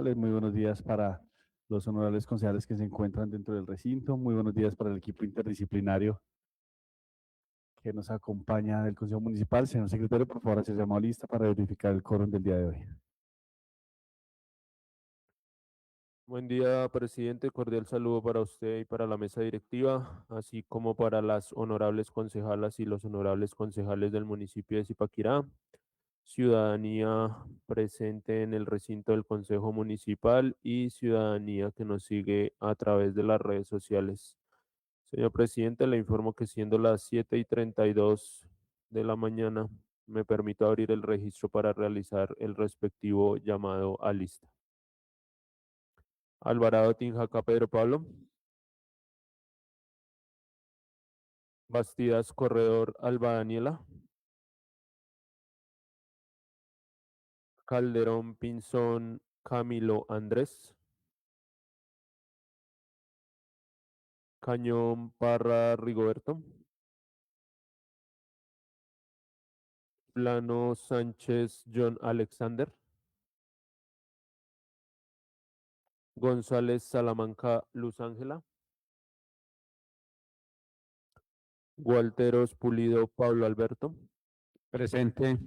concejales, muy buenos días para los honorables concejales que se encuentran dentro del recinto, muy buenos días para el equipo interdisciplinario que nos acompaña del Consejo Municipal. Señor secretario, por favor, se llamó lista para verificar el quórum del día de hoy. Buen día, presidente. Cordial saludo para usted y para la mesa directiva, así como para las honorables concejalas y los honorables concejales del municipio de Zipaquirá, ciudadanía presente en el recinto del Consejo Municipal y ciudadanía que nos sigue a través de las redes sociales. Señor presidente, le informo que siendo las 7:32 de la mañana, me permito abrir el registro para realizar el respectivo llamado a lista. Alvarado Tinjaca Pedro Pablo. Bastidas Corredor Alba Daniela. Calderón Pinzón Camilo Andrés. Cañón Parra Rigoberto. Plano Sánchez John Alexander. González Salamanca Luz Ángela. Gualteros Pulido Pablo Alberto. Presente.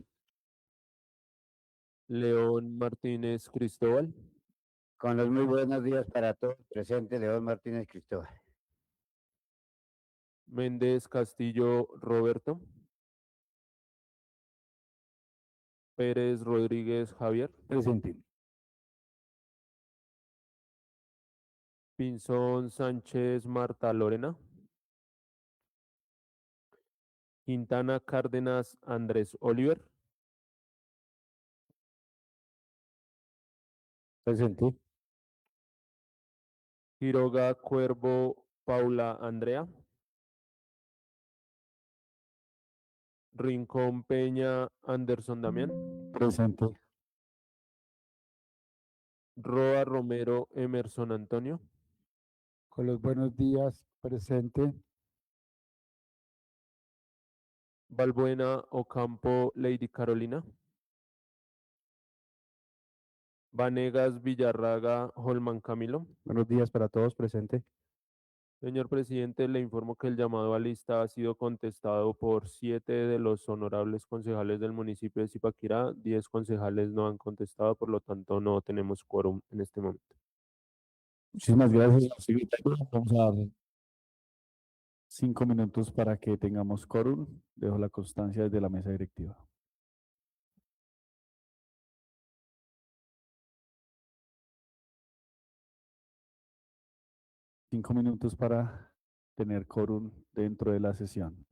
León Martínez Cristóbal. Con los muy buenos días para todos. Presente León Martínez Cristóbal. Méndez Castillo Roberto. Pérez Rodríguez Javier. Presente. Pinzón Sánchez Marta Lorena. Quintana Cárdenas Andrés Oliver. Presente. Quiroga Cuervo Paula Andrea. Rincón Peña Anderson Damián. Presente. Roa Romero Emerson Antonio. Con los buenos días, presente. Balbuena Ocampo Lady Carolina. Vanegas Villarraga Holman Camilo. Buenos días para todos, presente. Señor presidente, le informo que el llamado a lista ha sido contestado por 7 de los honorables concejales del municipio de Zipaquirá. 10 concejales no han contestado, por lo tanto no tenemos quórum en este momento. Muchísimas gracias, señor secretario. Vamos a dar 5 minutos para que tengamos quórum. Dejo la constancia desde la mesa directiva. Cinco minutos para tener quórum dentro de la sesión.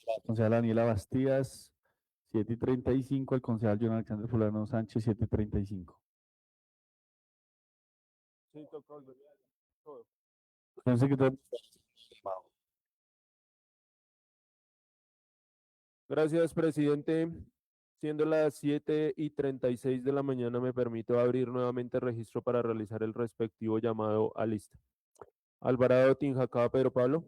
La concejala Daniela Bastidas, 7:35. El concejal John Alexander Fulano Sánchez, 7:35. Señor secretario. Gracias, presidente. Siendo las 7:36 de la mañana, me permito abrir nuevamente el registro para realizar el respectivo llamado a lista. Alvarado Tinjacá Pedro Pablo.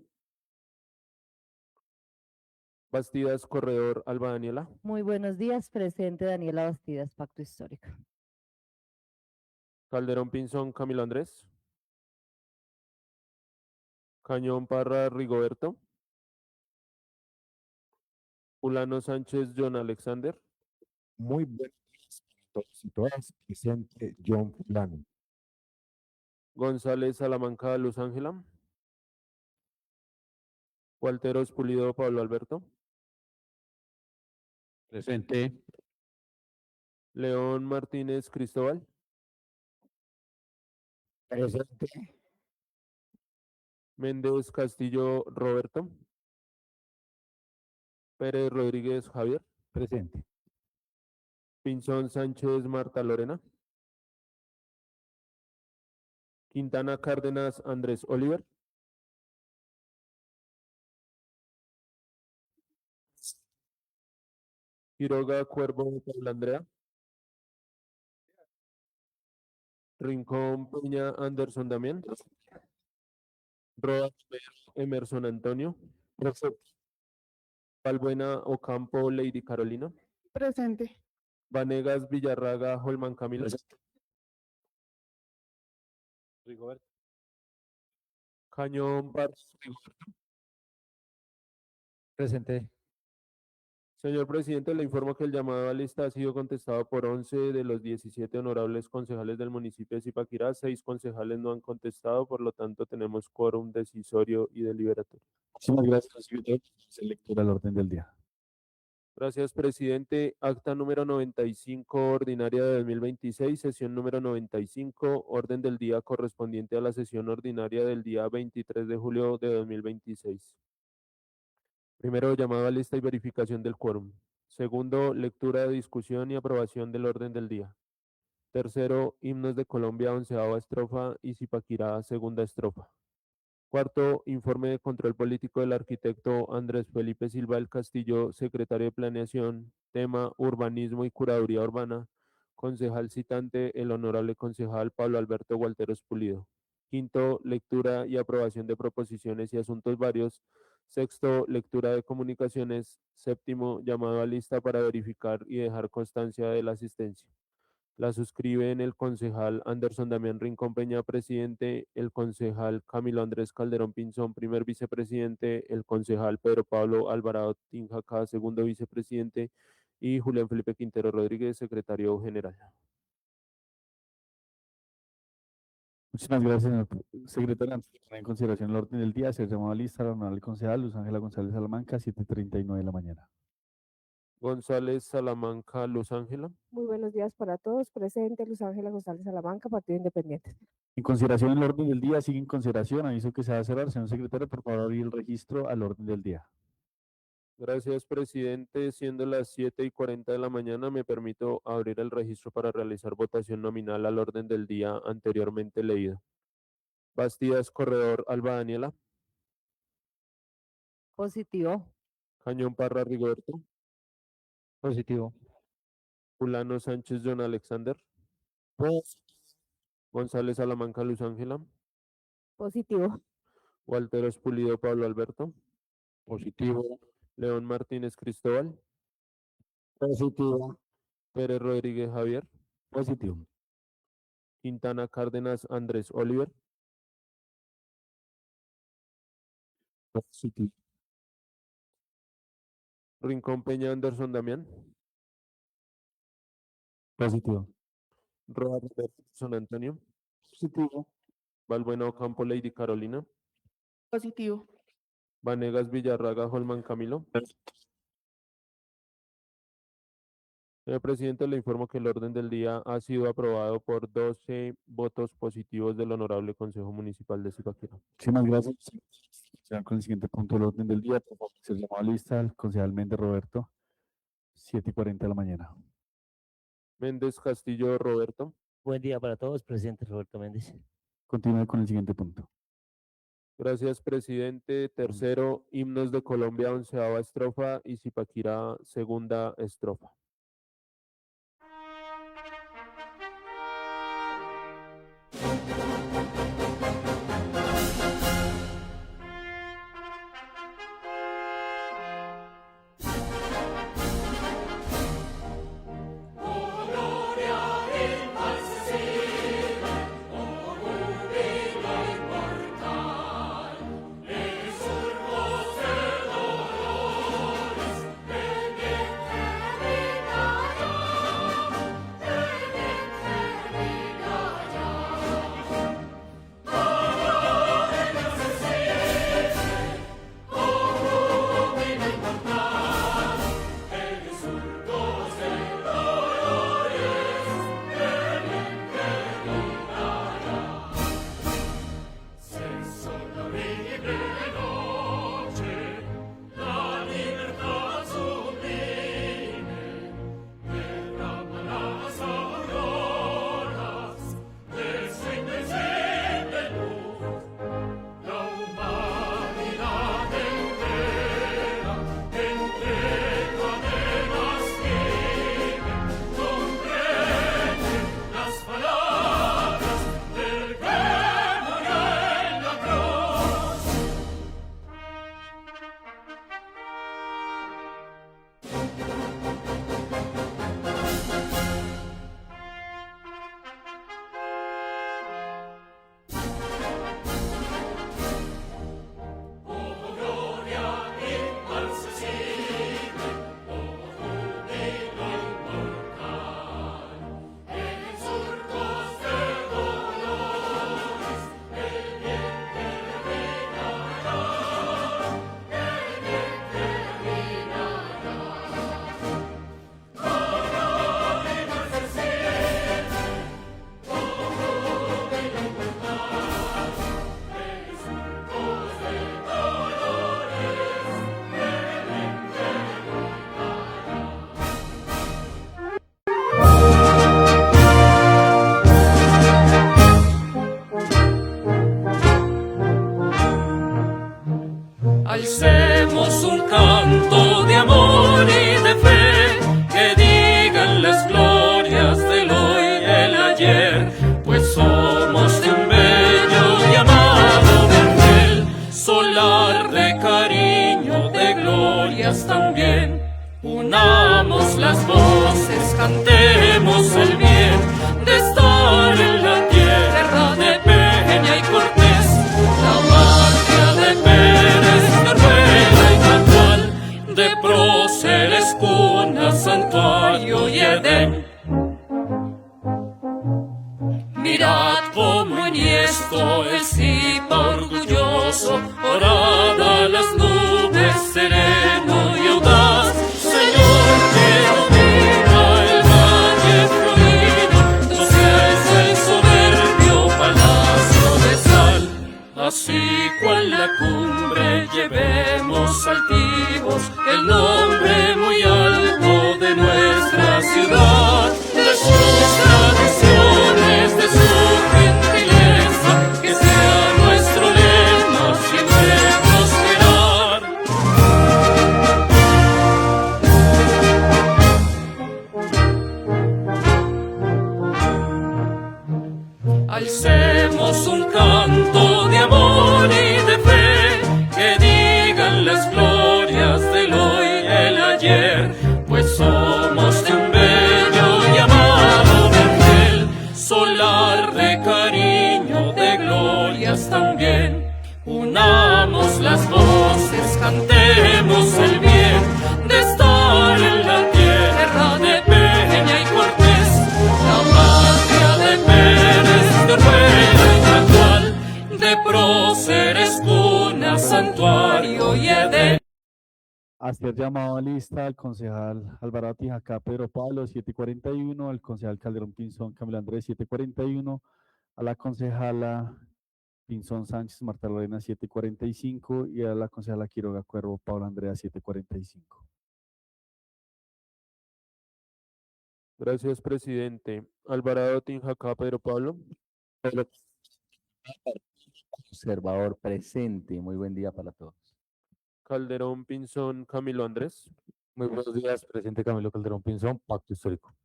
Bastidas Corredor Alba Daniela. Muy buenos días, presente Daniela Bastidas, Pacto Histórico. Calderón Pinzón Camilo Andrés. Cañón Parra Rigoberto. Ulano Sánchez John Alexander. Muy buenos días para todos y todas. Presente John Fulano. González Salamanca Luz Ángela. Walteros Pulido Pablo Alberto, Presente. León Martínez Cristóbal, Presente. Méndez Castillo Roberto, Pérez Rodríguez Javier, Presente. Pinzón Sánchez Marta Lorena, Quintana Cárdenas Andrés Oliver, Quiroga Cuervo Paula Andrea, Rincón Peña Anderson Damián, Roa Emerson Antonio, Valbuena Ocampo Lady Carolina, Presente. Vanegas Villarraga Holman Camilo, Cañón Barros Rigoberto. Presente. Señor presidente, le informo que el llamado a lista ha sido contestado por 11 de los 17 honorables concejales del municipio de Zipaquirá. 6 concejales no han contestado, por lo tanto tenemos quórum decisorio y deliberatorio. Muchísimas gracias, secretario. Se lectura al orden del día. Gracias, presidente. Acta número 95, ordinaria de 2026, sesión número 95, orden del día correspondiente a la sesión ordinaria del día 23 de julio de 2026. Primero, llamado a lista y verificación del quórum. Segundo, lectura, discusión y aprobación del orden del día. Tercero, himnos de Colombia, 11ª estrofa y Zipaquirá, 2ª estrofa. Cuarto, informe de control político del arquitecto Andrés Felipe Silva del Castillo, secretario de Planeación, tema urbanismo y curaduría urbana, concejal citante, el honorable concejal Pablo Alberto Gualteros Pulido. Quinto, lectura y aprobación de proposiciones y asuntos varios. Sexto, lectura de comunicaciones. Séptimo, llamado a lista para verificar y dejar constancia de la asistencia. La suscriben el concejal Anderson Damián Rincón Peña, presidente, el concejal Camilo Andrés Calderón Pinzón, primer vicepresidente, el concejal Pedro Pablo Alvarado Tinjacá, segundo vicepresidente, y Julián Felipe Quintero Rodríguez, secretario general. Muchísimas gracias, señor secretario. Antes de poner en consideración el orden del día, se llamó a lista la honorable concejal Luz Ángela González Salamanca, 7:39 de la mañana. González Salamanca Luz Ángela. Muy buenos días para todos. Presente Luz Ángela González Salamanca, Partido Independiente. En consideración el orden del día, sigue en consideración, aviso que se va a cerrar. Señor secretario, por favor, abrir el registro al orden del día. Gracias, presidente. Siendo las 7:40 de la mañana, me permito abrir el registro para realizar votación nominal al orden del día anteriormente leído. Bastidas Corredor Alba Daniela, Positivo. Cañón Parra Rigoberto, Positivo. Fulano Sánchez John Alexander, González Salamanca Luz Ángela, Positivo. Walteros Pulido Pablo Alberto, Positivo. León Martínez Cristóbal, Positivo. Pérez Rodríguez Javier, Positivo. Quintana Cárdenas Andrés Oliver, Positivo. Rincón Peña Anderson Damián, Positivo. Roa San Antonio, Positivo. Valbuena Ocampo Lady Carolina, Positivo. Vanegas Villarraga Holman Camilo. Señor presidente, le informo que el orden del día ha sido aprobado por 12 votos positivos del Honorable Consejo Municipal de Zipaquirá. Muchísimas gracias. Se va con el siguiente punto del orden del día. Por favor, se llamó a lista el concejal Méndez Roberto, 7:40 de la mañana. Méndez Castillo Roberto, Buen día para todos, presidente Roberto Méndez. Continúe con el siguiente punto. gracias presidente. Tercero, himnos de Colombia, 11ª estrofa y Zipaquirá, 2ª estrofa. Alcemos un canto de amor y de fe, que digan las glorias del hoy y el ayer, pues somos de un bello y amado vergel, solar de cariño, de glorias también. Unamos las voces, cantemos el bien de estar en la tierra de Peña y Cortés, la patria de Pérez, de Rueda y Natal, de Próceres, cuna, santuario y Edén. Mirad cómo enhiesto el Zipa orgulloso, orada las nubes, sereno y audaz, Señor que domina el valle florido, donde alza el soberbio palacio de sal. Así cual la cumbre llevemos altivos el nombre muy alto de nuestra ciudad, de sus tradiciones, de su gentileza, que sea nuestro lema siempre prosperar. Alcemos un canto de amor y de fe, que digan las glorias del hoy y el ayer, pues somos de un bello y amado vergel, solar de cariño, de glorias también. Unamos las voces, cantemos el bien de estar en la tierra de Peña y Cortés, la patria de Pérez, de Rueda y Natal, de Próceres, cuna, santuario y Edén. Hacer llamado a lista al concejal Alvarado Tijacá Pedro Pablo 741, al concejal Calderón Pinzón Camilo Andrés 741, a la concejala Pinzón Sánchez Marta Lorena 745 y a la concejala Quiroga Cuervo Paula Andrea 745. Gracias, presidente. Alvarado Tinjacá, Pedro Pablo. Observador presente. Muy buen día para todos. Calderón Pinzón Camilo Andrés. Muy buenos días, presidente Camilo Calderón Pinzón, Pacto Histórico.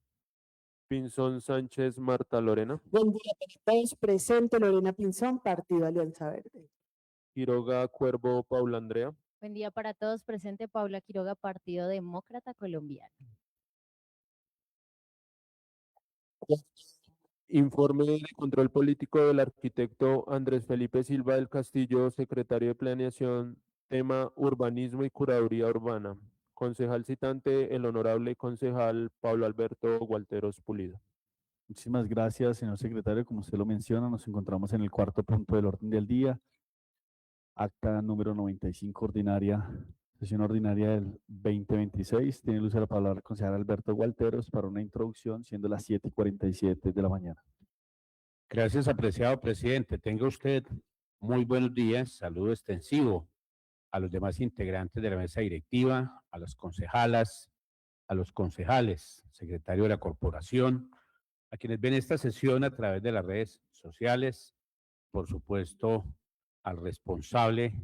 Pinzón Sánchez Marta Lorena. Buen día para todos. Presente Lorena Pinzón, Partido Alianza Verde. Quiroga Cuervo Paula Andrea. Buen día para todos. Presente Paula Quiroga, Partido Demócrata Colombiano. Informe de control político del arquitecto Andrés Felipe Silva del Castillo, secretario de Planeación, tema urbanismo y curaduría urbana. Concejal citante, el honorable concejal Pablo Alberto Gualteros Pulido. Muchísimas gracias, señor secretario. Como usted lo menciona, nos encontramos en el cuarto punto del orden del día. Acta número 95 ordinaria, sesión ordinaria del 2026. Tiene luz de la palabra el concejal Alberto Gualteros para una introducción, siendo las 7:47 de la mañana. Gracias, apreciado presidente. Tenga usted muy buenos días. Saludo extensivo a los demás integrantes de la mesa directiva, a las concejalas, a los concejales, secretario de la corporación, a quienes ven esta sesión a través de las redes sociales, por supuesto, al responsable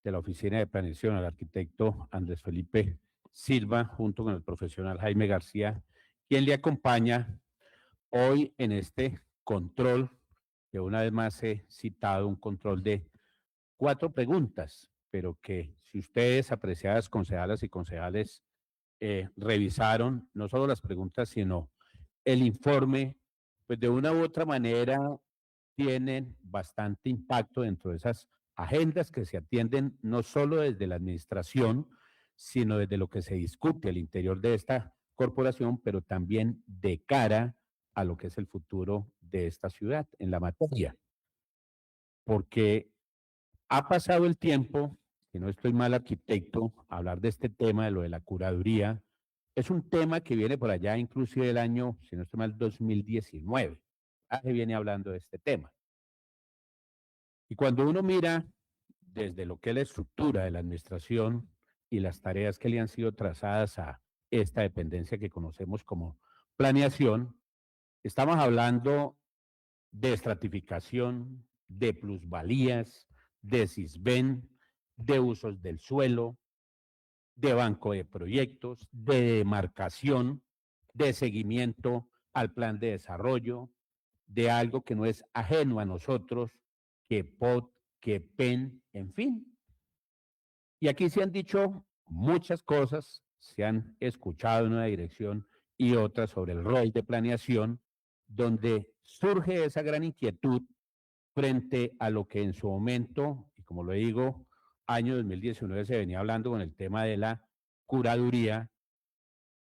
de la Oficina de Planeación, al arquitecto Andrés Felipe Silva, junto con el profesional Jaime García, quien le acompaña hoy en este control, que una vez más he citado, un control de 4 preguntas, pero que si ustedes, apreciadas concejalas y concejales, revisaron no solo las preguntas, sino el informe, pues de una u otra manera tienen bastante impacto dentro de esas agendas que se atienden no solo desde la administración, sino desde lo que se discute al interior de esta corporación, pero también de cara a lo que es el futuro de esta ciudad en la materia. Porque ha pasado el tiempo, si no estoy mal, arquitecto, hablar de este tema, de lo de la curaduría, es un tema que viene por allá inclusive del año, si no estoy mal, 2019. Se viene hablando de este tema. Y cuando uno mira desde lo que es la estructura de la administración y las tareas que le han sido trazadas a esta dependencia que conocemos como planeación, estamos hablando de estratificación, de plusvalías, de CISBEN, de usos del suelo, de banco de proyectos, de demarcación, de seguimiento al plan de desarrollo, de algo que no es ajeno a nosotros, que POT, que PEN, en fin. Y aquí se han dicho muchas cosas, se han escuchado en una dirección y otra sobre el rol de planeación, donde surge esa gran inquietud frente a lo que en su momento, y como lo digo, año 2019 se venía hablando con el tema de la curaduría,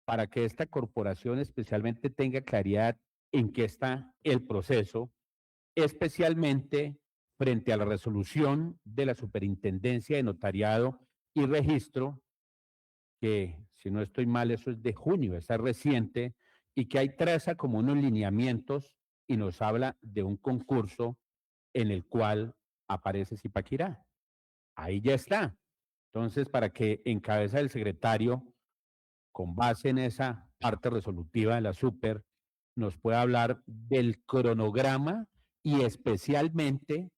para que esta corporación especialmente tenga claridad en qué está el proceso, especialmente frente a la resolución de la Superintendencia de Notariado y Registro, que si no estoy mal, eso es de junio, está reciente, y que hay traza como unos lineamientos y nos habla de un concurso en el cual aparece Zipaquirá. Ahí ya está. Entonces, para que en cabeza del secretario, con base en esa parte resolutiva de la Super, nos pueda hablar del cronograma y especialmente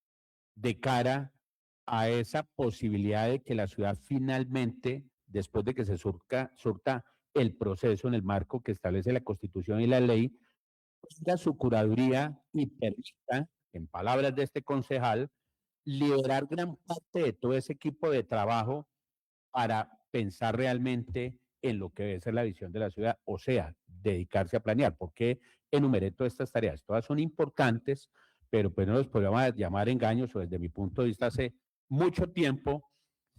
de cara a esa posibilidad de que la ciudad finalmente, después de que se surta el proceso en el marco que establece la Constitución y la ley, tenga su curaduría y permita, en palabras de este concejal, liberar gran parte de todo ese equipo de trabajo para pensar realmente en lo que debe ser la visión de la ciudad, o sea, dedicarse a planear. ¿Por qué enumeré todas estas tareas? Todas son importantes, pero pues no los podemos llamar engaños, o desde mi punto de vista hace mucho tiempo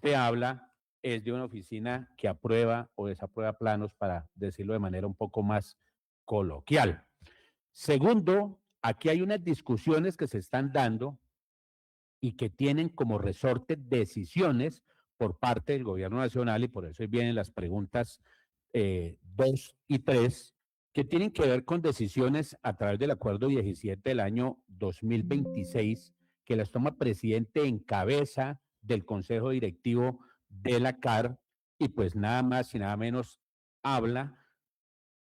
se habla es de una oficina que aprueba o desaprueba planos, para decirlo de manera un poco más coloquial. Segundo, aquí hay unas discusiones que se están dando y que tienen como resorte decisiones por parte del gobierno nacional, y por eso vienen las preguntas 2 y 3, que tienen que ver con decisiones a través del acuerdo 17 del año 2026, que las toma presidente en cabeza del Consejo Directivo de la CAR, y pues nada más y nada menos habla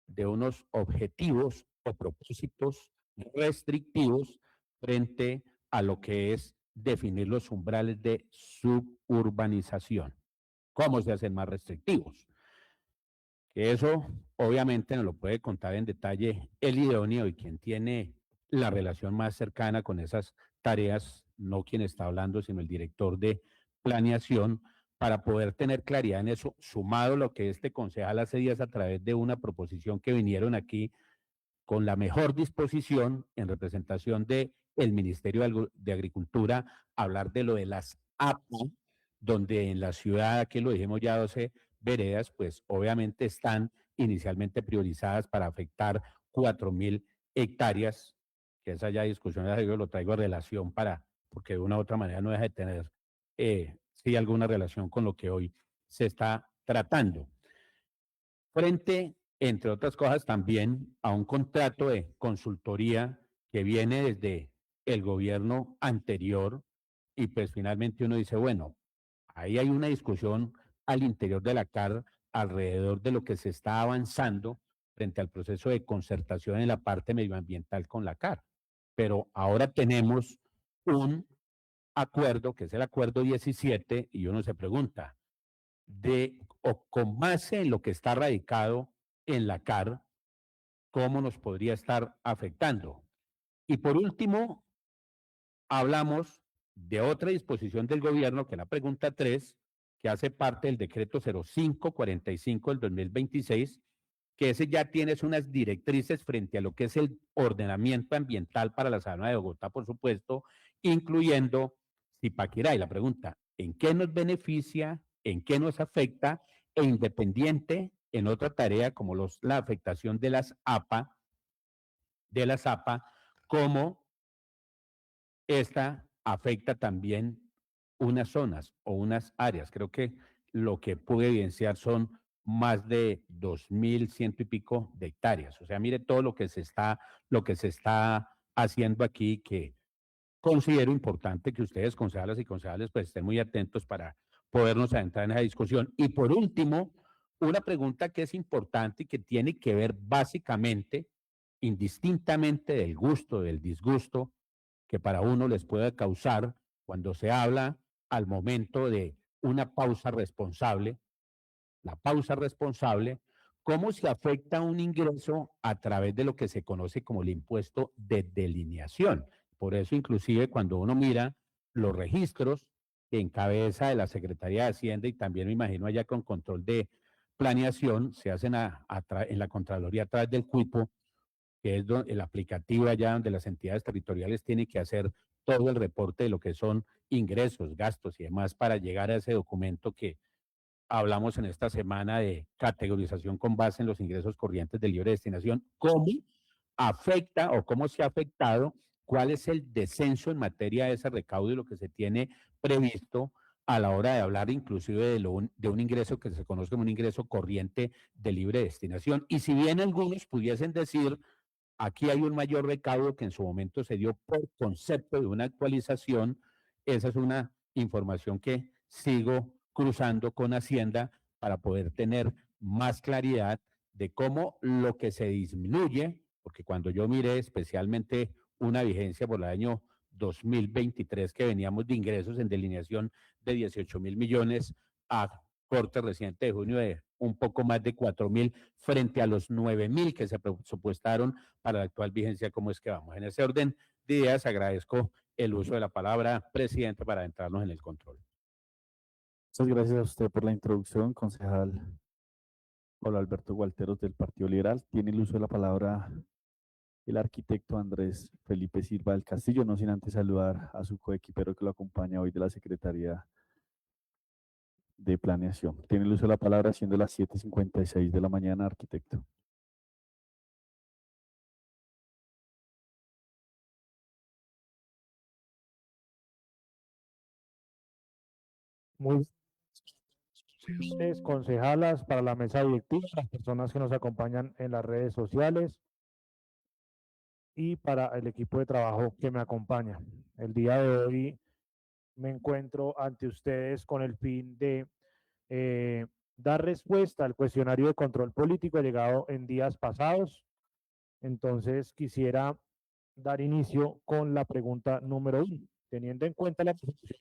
de unos objetivos o propósitos restrictivos frente a lo que es definir los umbrales de suburbanización. ¿Cómo se hacen más restrictivos? Eso obviamente nos lo puede contar en detalle el idóneo y quien tiene la relación más cercana con esas tareas, no quien está hablando, sino el director de planeación, para poder tener claridad en eso, sumado lo que este concejal hace días a través de una proposición que vinieron aquí con la mejor disposición en representación de el Ministerio de Agricultura, hablar de lo de las APA, donde en la ciudad, aquí lo dijimos ya, 12 veredas, pues obviamente están inicialmente priorizadas para afectar 4.000 hectáreas, que esa ya discusión, yo lo traigo a relación porque de una u otra manera no deja de tener, sí, alguna relación con lo que hoy se está tratando. Frente, entre otras cosas, también a un contrato de consultoría que viene desde el gobierno anterior, y pues finalmente uno dice, bueno, ahí hay una discusión al interior de la CAR alrededor de lo que se está avanzando frente al proceso de concertación en la parte medioambiental con la CAR. Pero ahora tenemos un acuerdo, que es el acuerdo 17, y uno se pregunta, o con base en lo que está radicado en la CAR, ¿cómo nos podría estar afectando? Y por último, hablamos de otra disposición del gobierno, que es la pregunta 3, que hace parte del decreto 0545 del 2026, que ese ya tiene unas directrices frente a lo que es el ordenamiento ambiental para la Sabana de Bogotá, por supuesto, incluyendo Zipaquirá. Y la pregunta, ¿en qué nos beneficia? ¿En qué nos afecta? E independiente en otra tarea como la afectación de las APA, como esta afecta también unas zonas o unas áreas. Creo que lo que pude evidenciar son más de 2.100 y pico de hectáreas. O sea, mire todo lo que se está haciendo aquí, que considero importante que ustedes, concejalas y concejales, pues estén muy atentos para podernos adentrar en esa discusión. Y por último, una pregunta que es importante y que tiene que ver básicamente, indistintamente del gusto, del disgusto, que para uno les puede causar cuando se habla al momento de una pausa responsable, la pausa responsable, cómo se afecta un ingreso a través de lo que se conoce como el impuesto de delineación. Por eso, inclusive, cuando uno mira los registros en cabeza de la Secretaría de Hacienda y también me imagino allá con control de planeación, se hacen en la Contraloría a través del CUIPO, que es el aplicativo allá donde las entidades territoriales tienen que hacer todo el reporte de lo que son ingresos, gastos y demás para llegar a ese documento que hablamos en esta semana de categorización con base en los ingresos corrientes de libre destinación. ¿Cómo afecta o cómo se ha afectado? ¿Cuál es el descenso en materia de ese recaudo y lo que se tiene previsto a la hora de hablar inclusive de un ingreso que se conoce como un ingreso corriente de libre destinación? Y si bien algunos pudiesen decir, aquí hay un mayor recaudo que en su momento se dio por concepto de una actualización, esa es una información que sigo cruzando con Hacienda para poder tener más claridad de cómo lo que se disminuye, porque cuando yo miré especialmente una vigencia por el año 2023 que veníamos de ingresos en delineación de 18.000 millones a corte reciente de junio de un poco más de 4.000 frente a los 9.000 que se presupuestaron para la actual vigencia. ¿Cómo es que vamos? En ese orden de ideas, agradezco el uso de la palabra, presidente, para entrarnos en el control. Muchas gracias a usted por la introducción, concejal Pablo Alberto Gualteros del Partido Liberal. Tiene el uso de la palabra el arquitecto Andrés Felipe Silva del Castillo, no sin antes saludar a su coequipero que lo acompaña hoy de la Secretaría de Planeación. Tiene el uso de la palabra siendo las 7:56 de la mañana, arquitecto. Muy concejalas, para la mesa directiva, las personas que nos acompañan en las redes sociales y para el equipo de trabajo que me acompaña. El día de hoy me encuentro ante ustedes con el fin de dar respuesta al cuestionario de control político llegado en días pasados. Entonces quisiera dar inicio con la pregunta número 1, teniendo en cuenta la resolución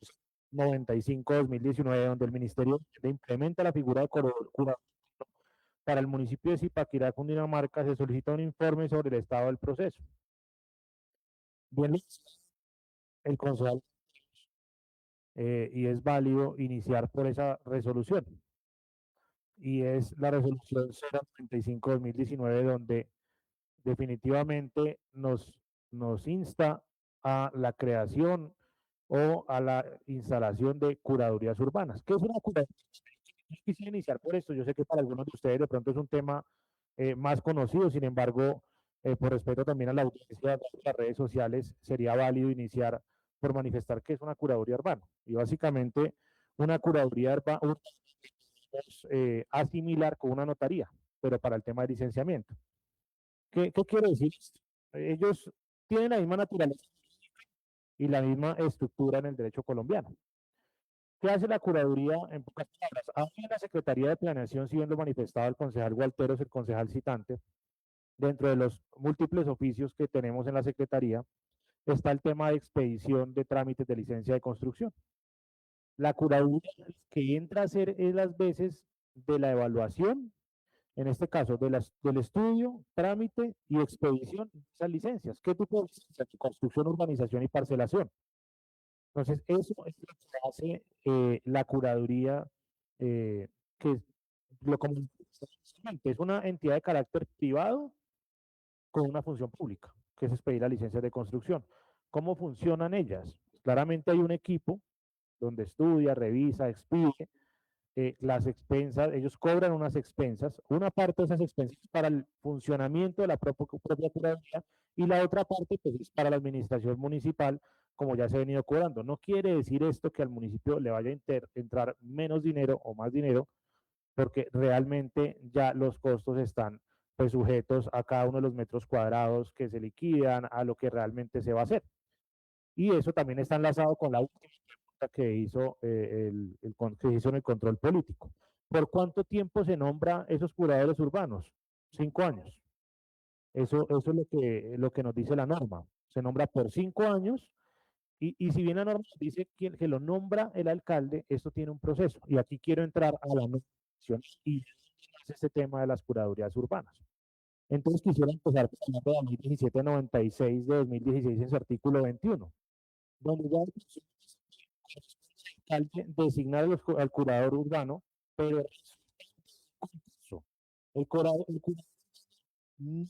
95/2019, donde el Ministerio implementa la figura de curador para el municipio de Zipaquirá, Cundinamarca, se solicita un informe sobre el estado del proceso. Bien, el concejal, y es válido iniciar por esa resolución. Y es la resolución 095/2019, donde definitivamente nos insta a la creación o a la instalación de curadurías urbanas. ¿Qué es una curaduría? Yo quisiera iniciar por esto. Yo sé que para algunos de ustedes de pronto es un tema más conocido, sin embargo, por respeto también a la audiencia de las redes sociales, sería válido iniciar por manifestar qué es una curaduría urbana. Y básicamente, una curaduría urbana es asimilar con una notaría, pero para el tema de licenciamiento. ¿Qué quiere decir? Ellos tienen la misma naturaleza y la misma estructura en el derecho colombiano. ¿Qué hace la curaduría? En pocas palabras, aún en la Secretaría de Planeación, siguiendo manifestado el concejal Gualteros, el concejal citante, dentro de los múltiples oficios que tenemos en la Secretaría, está el tema de expedición de trámites de licencia de construcción. La curaduría que entra a hacer es las veces de la evaluación, en este caso, del estudio, trámite y expedición de esas licencias. ¿Qué tipo de licencias? Construcción, urbanización y parcelación. Entonces, eso es lo que hace la curaduría, que es una entidad de carácter privado con una función pública, que es expedir las licencias de construcción. ¿Cómo funcionan ellas? Claramente hay un equipo donde estudia, revisa, expide las expensas. Ellos cobran unas expensas, una parte de esas expensas para el funcionamiento de la propia curaduría y la otra parte pues, es para la administración municipal, como ya se ha venido cobrando. No quiere decir esto que al municipio le vaya a entrar menos dinero o más dinero, porque realmente ya los costos están pues, sujetos a cada uno de los metros cuadrados que se liquidan, a lo que realmente se va a hacer. Y eso también está enlazado con la última pregunta que hizo, que hizo en el control político. ¿Por cuánto tiempo se nombra esos curadores urbanos? 5 años. Eso es lo que nos dice la norma. Se nombra por 5 años Y si bien la norma dice que lo nombra el alcalde, esto tiene un proceso. Y aquí quiero entrar a la nominación y este tema de las curadurías urbanas. Entonces quisiera empezar por la norma de 2017-96 de 2016 en su artículo 21, donde ya el alcalde designar al curador urbano, pero el curador no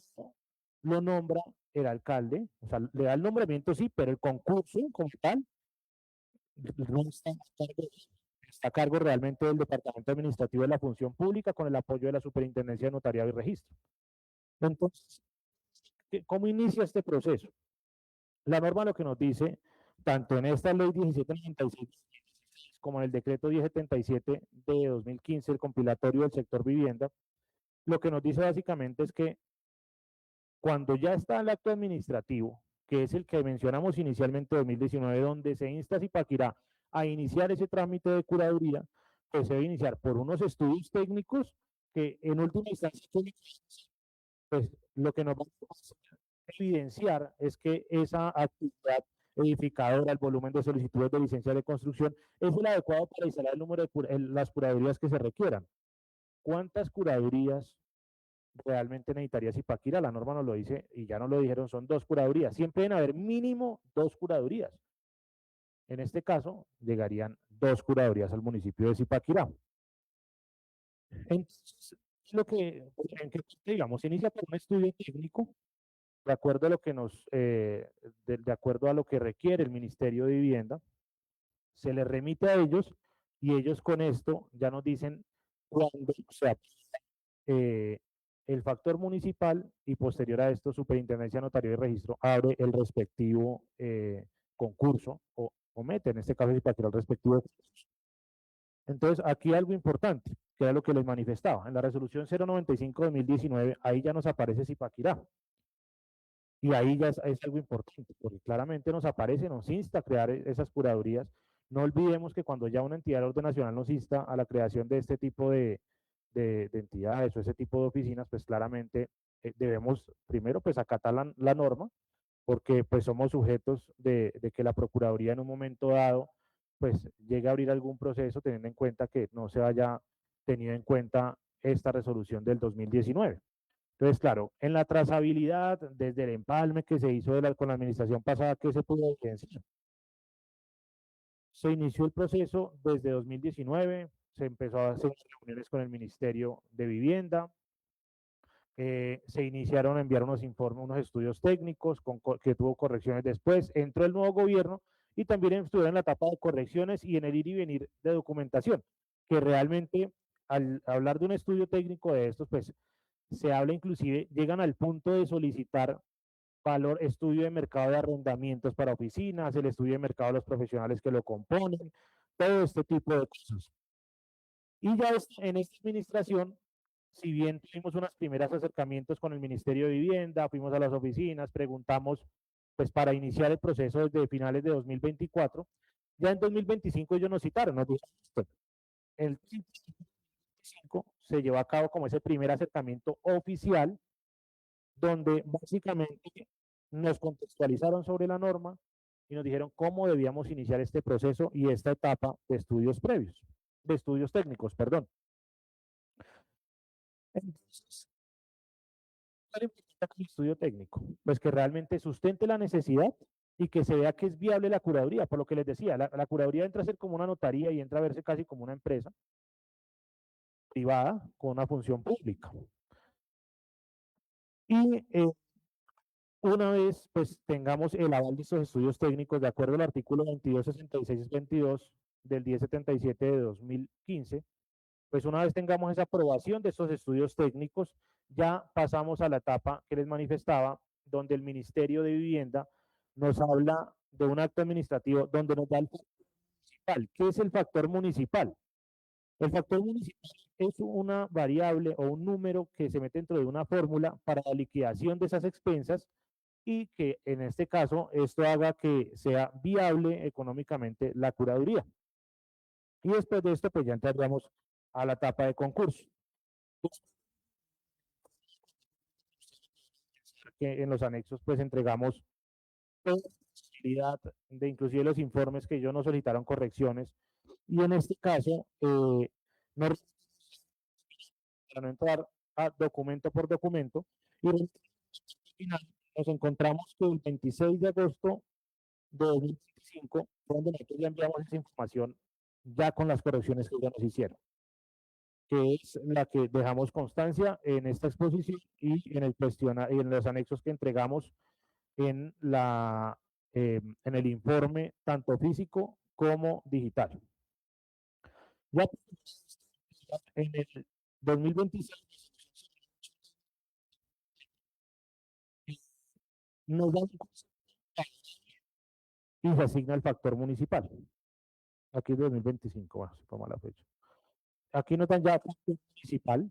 lo nombra el alcalde, o sea, le da el nombramiento sí, pero el concurso como tal no está a cargo realmente del Departamento Administrativo de la Función Pública con el apoyo de la Superintendencia de Notariado y Registro. Entonces, ¿cómo inicia este proceso? La norma lo que nos dice, tanto en esta ley 1796 como en el decreto 1077 de 2015, el compilatorio del sector vivienda, lo que nos dice básicamente es que cuando ya está el acto administrativo, que es el que mencionamos inicialmente en 2019, donde se insta a Zipaquirá a iniciar ese trámite de curaduría, pues se debe iniciar por unos estudios técnicos que en última instancia, pues lo que nos va a evidenciar es que esa actividad edificadora, el volumen de solicitudes de licencia de construcción, es el adecuado para instalar el número de las curadurías que se requieran. ¿Cuántas curadurías realmente necesitaría Zipaquirá? La norma nos lo dice y ya nos lo dijeron, son 2 curadurías. Siempre deben haber mínimo 2 curadurías. En este caso, llegarían 2 curadurías al municipio de Zipaquirá. Entonces, digamos, se inicia por un estudio técnico, de acuerdo a lo que de acuerdo a lo que requiere el Ministerio de Vivienda, se les remite a ellos y ellos con esto ya nos dicen cuándo se aplica el factor municipal y posterior a esto Superintendencia Notario y Registro abre el respectivo concurso o mete en este caso Zipaquirá el respectivo concurso. Entonces aquí algo importante, que era lo que les manifestaba, en la resolución 095-2019, ahí ya nos aparece Zipaquirá. Y ahí ya es algo importante, porque claramente nos aparece, nos insta a crear esas curadurías. No olvidemos que cuando ya una entidad de orden nacional nos insta a la creación de este tipo de entidades o ese tipo de oficinas, pues claramente debemos primero pues acatar la norma, porque pues somos sujetos de que la Procuraduría en un momento dado pues llegue a abrir algún proceso teniendo en cuenta que no se haya tenido en cuenta esta resolución del 2019. Entonces, claro, en la trazabilidad, desde el empalme que se hizo con la administración pasada, ¿qué se pudo evidenciar? Se inició el proceso desde 2019, se empezó a hacer reuniones con el Ministerio de Vivienda, se iniciaron a enviar unos informes, unos estudios técnicos que tuvo correcciones después, entró el nuevo gobierno y también estuvo en la etapa de correcciones y en el ir y venir de documentación, que realmente al hablar de un estudio técnico de estos, pues se habla inclusive, llegan al punto de solicitar estudio de mercado de arrendamientos para oficinas, el estudio de mercado de los profesionales que lo componen, todo este tipo de cosas. Y ya en esta administración, si bien tuvimos unos primeros acercamientos con el Ministerio de Vivienda, fuimos a las oficinas, preguntamos, pues para iniciar el proceso desde finales de 2024, ya en 2025 ellos nos citaron, nos dijeron, el 2025 se llevó a cabo como ese primer acercamiento oficial, donde básicamente nos contextualizaron sobre la norma y nos dijeron cómo debíamos iniciar este proceso y esta etapa de estudios previos, de estudios técnicos, perdón. Entonces, ¿cuál es el estudio técnico? Pues que realmente sustente la necesidad y que se vea que es viable la curaduría, por lo que les decía, la curaduría entra a ser como una notaría y entra a verse casi como una empresa privada con una función pública. Y una vez pues tengamos el aval de estos estudios técnicos de acuerdo al artículo 2266-22 del 1077 de 2015, pues una vez tengamos esa aprobación de estos estudios técnicos, ya pasamos a la etapa que les manifestaba, donde el Ministerio de Vivienda nos habla de un acto administrativo donde nos da el factor municipal. ¿Qué es el factor municipal? El factor municipal es una variable o un número que se mete dentro de una fórmula para la liquidación de esas expensas y que en este caso esto haga que sea viable económicamente la curaduría. Y después de esto pues ya entraríamos a la etapa de concurso. Que en los anexos pues entregamos todo posibilidad de inclusive los informes que ellos nos solicitaron correcciones, y en este caso, no, para no entrar a documento por documento, y al final nos encontramos que el 26 de agosto de 2025 fue donde nosotros ya enviamos esa información ya con las correcciones que ya nos hicieron, que es la que dejamos constancia en esta exposición y en el y en los anexos que entregamos en en el informe tanto físico como digital. Ya en el 2026 nos dan y se asigna el factor municipal. Aquí es 2025, bueno, se toma la fecha. Aquí nos dan ya factor municipal,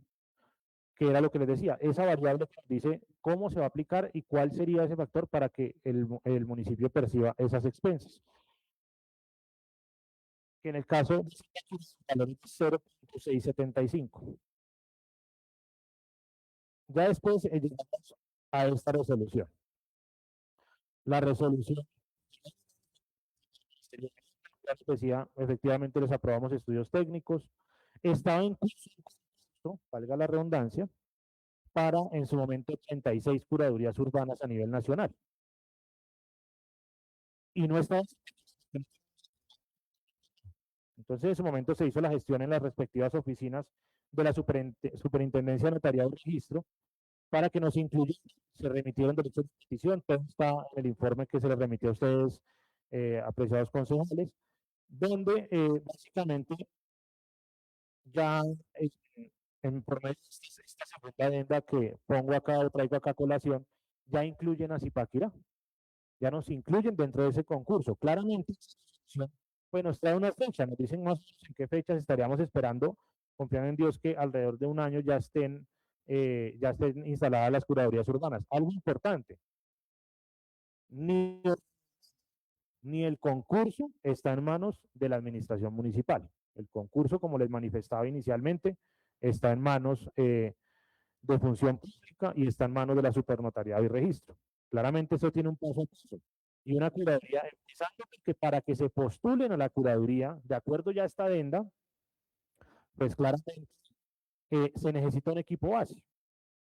que era lo que les decía, esa variable que nos dice cómo se va a aplicar y cuál sería ese factor para que el municipio perciba esas expensas. Que en el caso de valor 0.675. Ya después llegamos a esta resolución. La resolución decía, efectivamente les aprobamos estudios técnicos, estaba en curso, valga la redundancia, para en su momento 36 curadurías urbanas a nivel nacional. Y no estaba. Entonces, en su momento se hizo la gestión en las respectivas oficinas de la Superintendencia de Notariado y Registro para que nos incluyan, se remitieron derechos de petición, todo está en el informe que se les remitió a ustedes, apreciados concejales, donde básicamente ya por medio de esta segunda adenda que pongo acá o traigo acá a colación, ya incluyen a Zipaquirá, ya nos incluyen dentro de ese concurso. Claramente, pues nos trae una fecha, nos dicen más en qué fechas estaríamos esperando, confiando en Dios que alrededor de un año ya estén instaladas las curadurías urbanas. Algo importante, ni el concurso está en manos de la administración municipal. El concurso, como les manifestaba inicialmente, está en manos de función pública y está en manos de la supernotariado y registro. Claramente eso tiene un paso a paso. Y una curaduría, empezando porque para que se postulen a la curaduría, de acuerdo ya a esta adenda, pues claramente se necesita un equipo base.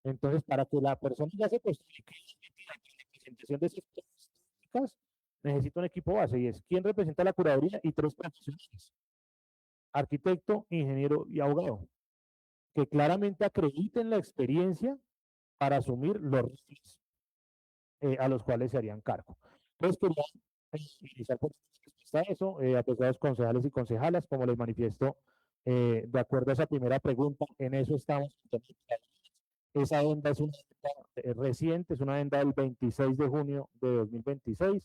Entonces, para que la persona ya se postule la presentación de esas prácticas, necesita un equipo base, y es quién representa la curaduría y 3 profesionales: arquitecto, ingeniero y abogado, que claramente acrediten la experiencia para asumir los riesgos a los cuales se harían cargo. Entonces, quería iniciar por eso, apreciados concejales y concejalas, como les manifiesto, de acuerdo a esa primera pregunta, en eso estamos. Esa adenda es una adenda reciente, es una adenda del 26 de junio de 2026,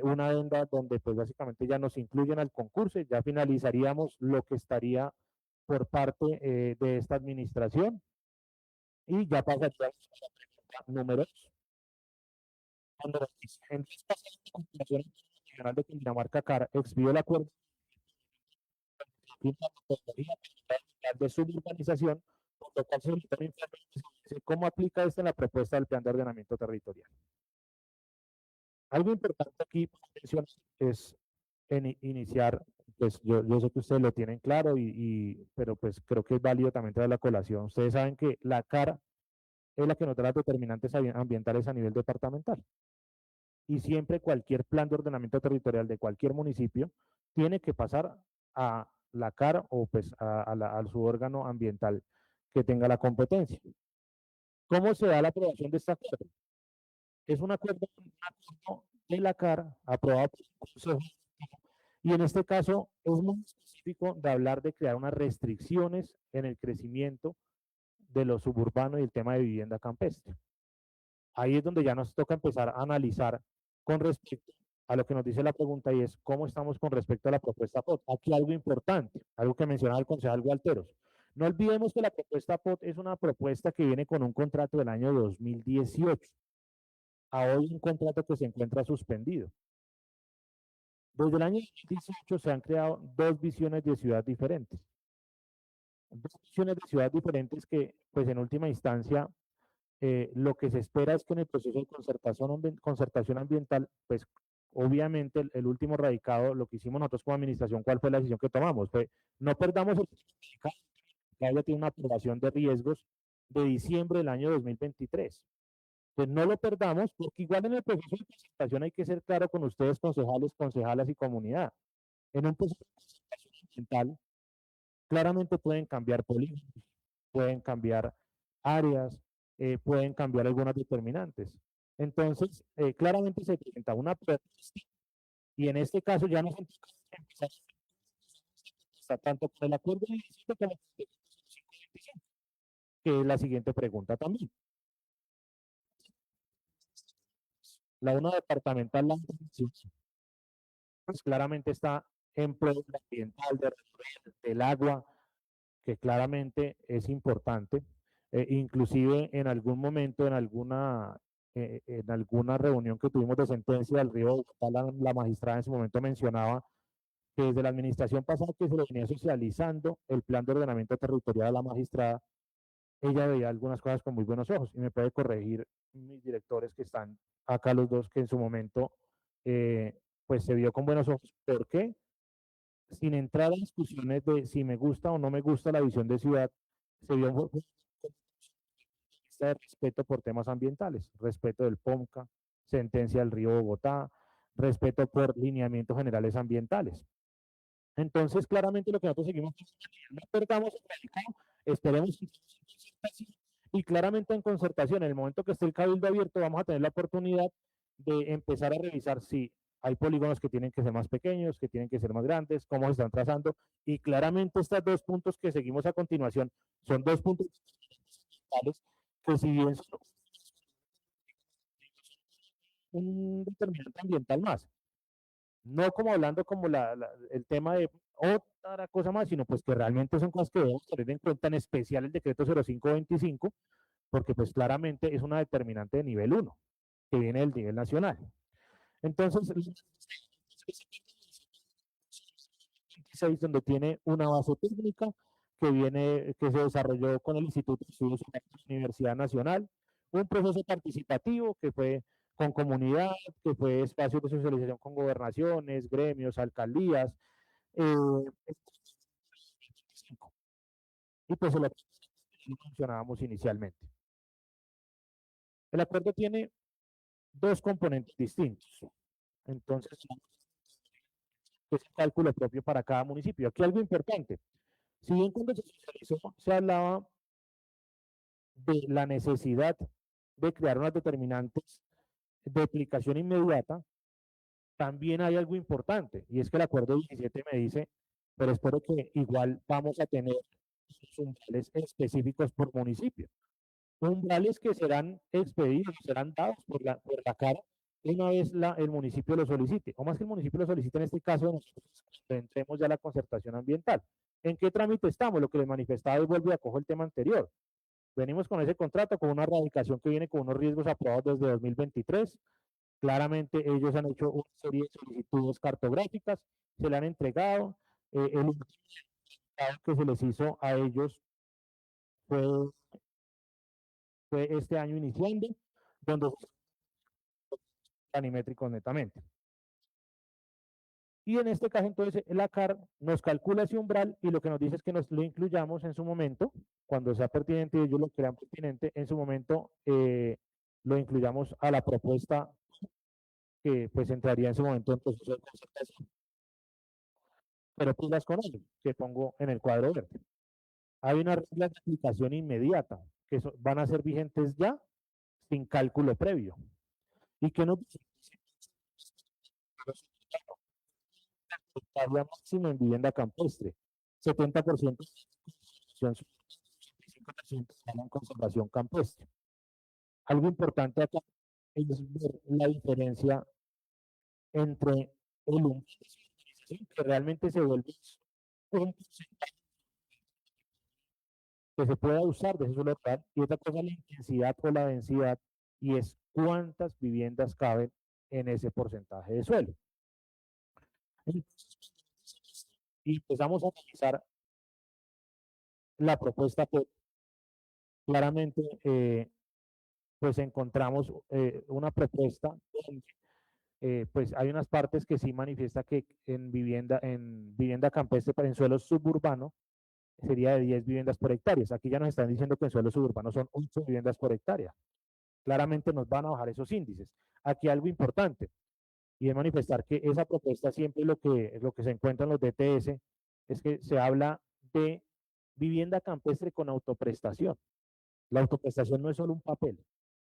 una adenda donde pues básicamente ya nos incluyen al concurso, ya finalizaríamos lo que estaría por parte de esta administración, y ya pasaríamos a la pregunta número 2. Cuando en esta Confederación Regional de Cundinamarca, CAR, expidió el acuerdo de suburbanización, por lo cual se solicita un informe de cómo aplica esto en la propuesta del Plan de Ordenamiento Territorial. Algo importante aquí es iniciar, pues yo sé que ustedes lo tienen claro, pero pues creo que es válido también traer la colación. Ustedes saben que la CAR es la que nos da las determinantes ambientales a nivel departamental. Y siempre cualquier plan de ordenamiento territorial de cualquier municipio tiene que pasar a la CAR o pues a su órgano ambiental que tenga la competencia. ¿Cómo se da la aprobación de este acuerdo? Es un acuerdo de la CAR aprobado por el Consejo, y en este caso es muy específico de hablar de crear unas restricciones en el crecimiento de lo suburbano y el tema de vivienda campestre. Ahí es donde ya nos toca empezar a analizar con respecto a lo que nos dice la pregunta, y es cómo estamos con respecto a la propuesta POT. Aquí algo importante, algo que mencionaba el concejal Gualteros. No olvidemos que la propuesta POT es una propuesta que viene con un contrato del año 2018. A hoy un contrato que se encuentra suspendido. Desde el año 2018 se han creado 2 visiones de ciudad diferentes. 2 visiones de ciudad diferentes que, pues en última instancia, lo que se espera es que en el proceso de concertación ambiental, pues obviamente el último radicado, lo que hicimos nosotros como administración, ¿cuál fue la decisión que tomamos? Fue, no perdamos el radicado, que ya tiene una aprobación de riesgos de diciembre del año 2023. Entonces no lo perdamos, porque igual en el proceso de presentación hay que ser claro con ustedes, concejales, concejalas y comunidad. En un proceso de presentación ambiental, claramente pueden cambiar polígonos, pueden cambiar áreas, pueden cambiar algunas determinantes. Entonces, claramente se presenta una propuesta y en este caso ya nos empezar tanto por el acuerdo de distrito como por el 525, que es la siguiente pregunta también. La una departamental, pues claramente está en pro del ambiental, del agua, que claramente es importante. Inclusive en algún momento, en alguna reunión que tuvimos de sentencia del río Bogotá, la magistrada en su momento mencionaba que desde la administración pasada que se le venía socializando el plan de ordenamiento territorial a la magistrada, ella veía algunas cosas con muy buenos ojos y me puede corregir mis directores que están acá los dos, que en su momento pues se vio con buenos ojos. ¿Por qué? Sin entrar a discusiones de si me gusta o no me gusta la visión de ciudad, se vio un de respeto por temas ambientales, respeto del POMCA, sentencia del río Bogotá, respeto por lineamientos generales ambientales. Entonces, claramente lo que nosotros seguimos es no perdamos el radicado, esperemos y claramente en concertación, en el momento que esté el cabildo abierto, vamos a tener la oportunidad de empezar a revisar si hay polígonos que tienen que ser más pequeños, que tienen que ser más grandes, cómo se están trazando, y claramente estos dos puntos que seguimos a continuación son dos puntos que si bien son un determinante ambiental más, no como hablando como el tema de otra cosa más, sino pues que realmente son cosas que debemos tener en cuenta, en especial el decreto 0525, porque pues claramente es una determinante de nivel 1, que viene del nivel nacional. Entonces, 26, donde tiene una base técnica que se desarrolló con el Instituto de Estudios de la Universidad Nacional, un proceso participativo que fue con comunidad, que fue espacio de socialización con gobernaciones, gremios, alcaldías, y pues lo que mencionábamos inicialmente. El acuerdo tiene dos componentes distintos. Entonces, es el cálculo propio para cada municipio. Aquí algo importante. Si bien cuando se socializó se hablaba de la necesidad de crear unas determinantes de aplicación inmediata, también hay algo importante, y es que el acuerdo 17 me dice, pero espero que igual vamos a tener umbrales específicos por municipio. Umbrales que serán expedidos, serán dados por la cara una vez el municipio lo solicite, o más que el municipio lo solicite, en este caso nosotros entremos ya a la concertación ambiental. ¿En qué trámite estamos? Lo que les manifestaba y vuelvo y acojo el tema anterior. Venimos con ese contrato, con una radicación que viene con unos riesgos aprobados desde 2023. Claramente ellos han hecho una serie de solicitudes cartográficas, se le han entregado. El que se les hizo a ellos fue este año iniciando, donde planimétricos netamente. Y en este caso, entonces, la CAR nos calcula ese umbral y lo que nos dice es que nos lo incluyamos en su momento, cuando sea pertinente y ellos lo crean pertinente, en su momento lo incluyamos a la propuesta que pues entraría en su momento en proceso de concertación. Pero pilas con ello, que pongo en el cuadro verde. Hay unas reglas de aplicación inmediata, que van a ser vigentes ya, sin cálculo previo. Y que no máximo en vivienda campestre, 70% en conservación campestre. Algo importante acá es ver la diferencia entre el umbral que realmente se vuelve un porcentaje que se pueda usar de ese suelo rural, y otra cosa la intensidad o la densidad, y es cuántas viviendas caben en ese porcentaje de suelo. Y empezamos a analizar la propuesta, pues claramente pues encontramos una propuesta donde pues hay unas partes que sí manifiesta que en vivienda campestre, pero en suelo suburbano, sería de 10 viviendas por hectárea. Aquí ya nos están diciendo que en suelo suburbano son 8 viviendas por hectárea. Claramente nos van a bajar esos índices. Aquí algo importante, y es manifestar que esa propuesta siempre lo que se encuentra en los DTS es que se habla de vivienda campestre con autoprestación. La autoprestación no es solo un papel,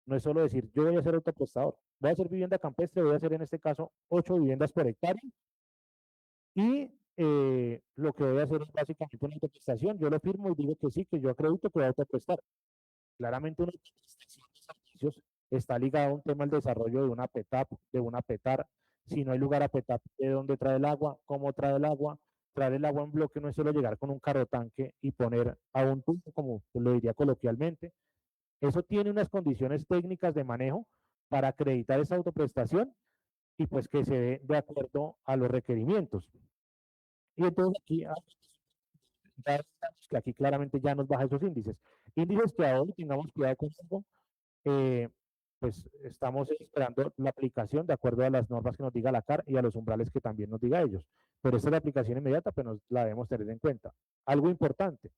no es solo decir yo voy a ser autoprestador, voy a hacer vivienda campestre, voy a hacer en este caso 8 viviendas por hectárea y lo que voy a hacer es básicamente una autoprestación. Yo lo firmo y digo que sí, que yo acredito que voy a autoprestar. Claramente una autoprestación de servicios está ligada a un tema del desarrollo de una PETAP, de una PETAR. Si no hay lugar a PETAP, ¿de dónde trae el agua? ¿Cómo trae el agua? Traer el agua en bloque no es solo llegar con un carro tanque y poner a un tubo, como lo diría coloquialmente. Eso tiene unas condiciones técnicas de manejo para acreditar esa autoprestación y pues que se dé de acuerdo a los requerimientos. Y entonces aquí, que aquí claramente ya nos baja esos índices. Índices que ahora tengamos cuidado con eso, pues estamos esperando la aplicación de acuerdo a las normas que nos diga la CAR y a los umbrales que también nos diga ellos. Pero esta es la aplicación inmediata, pero nos la debemos tener en cuenta. Algo importante,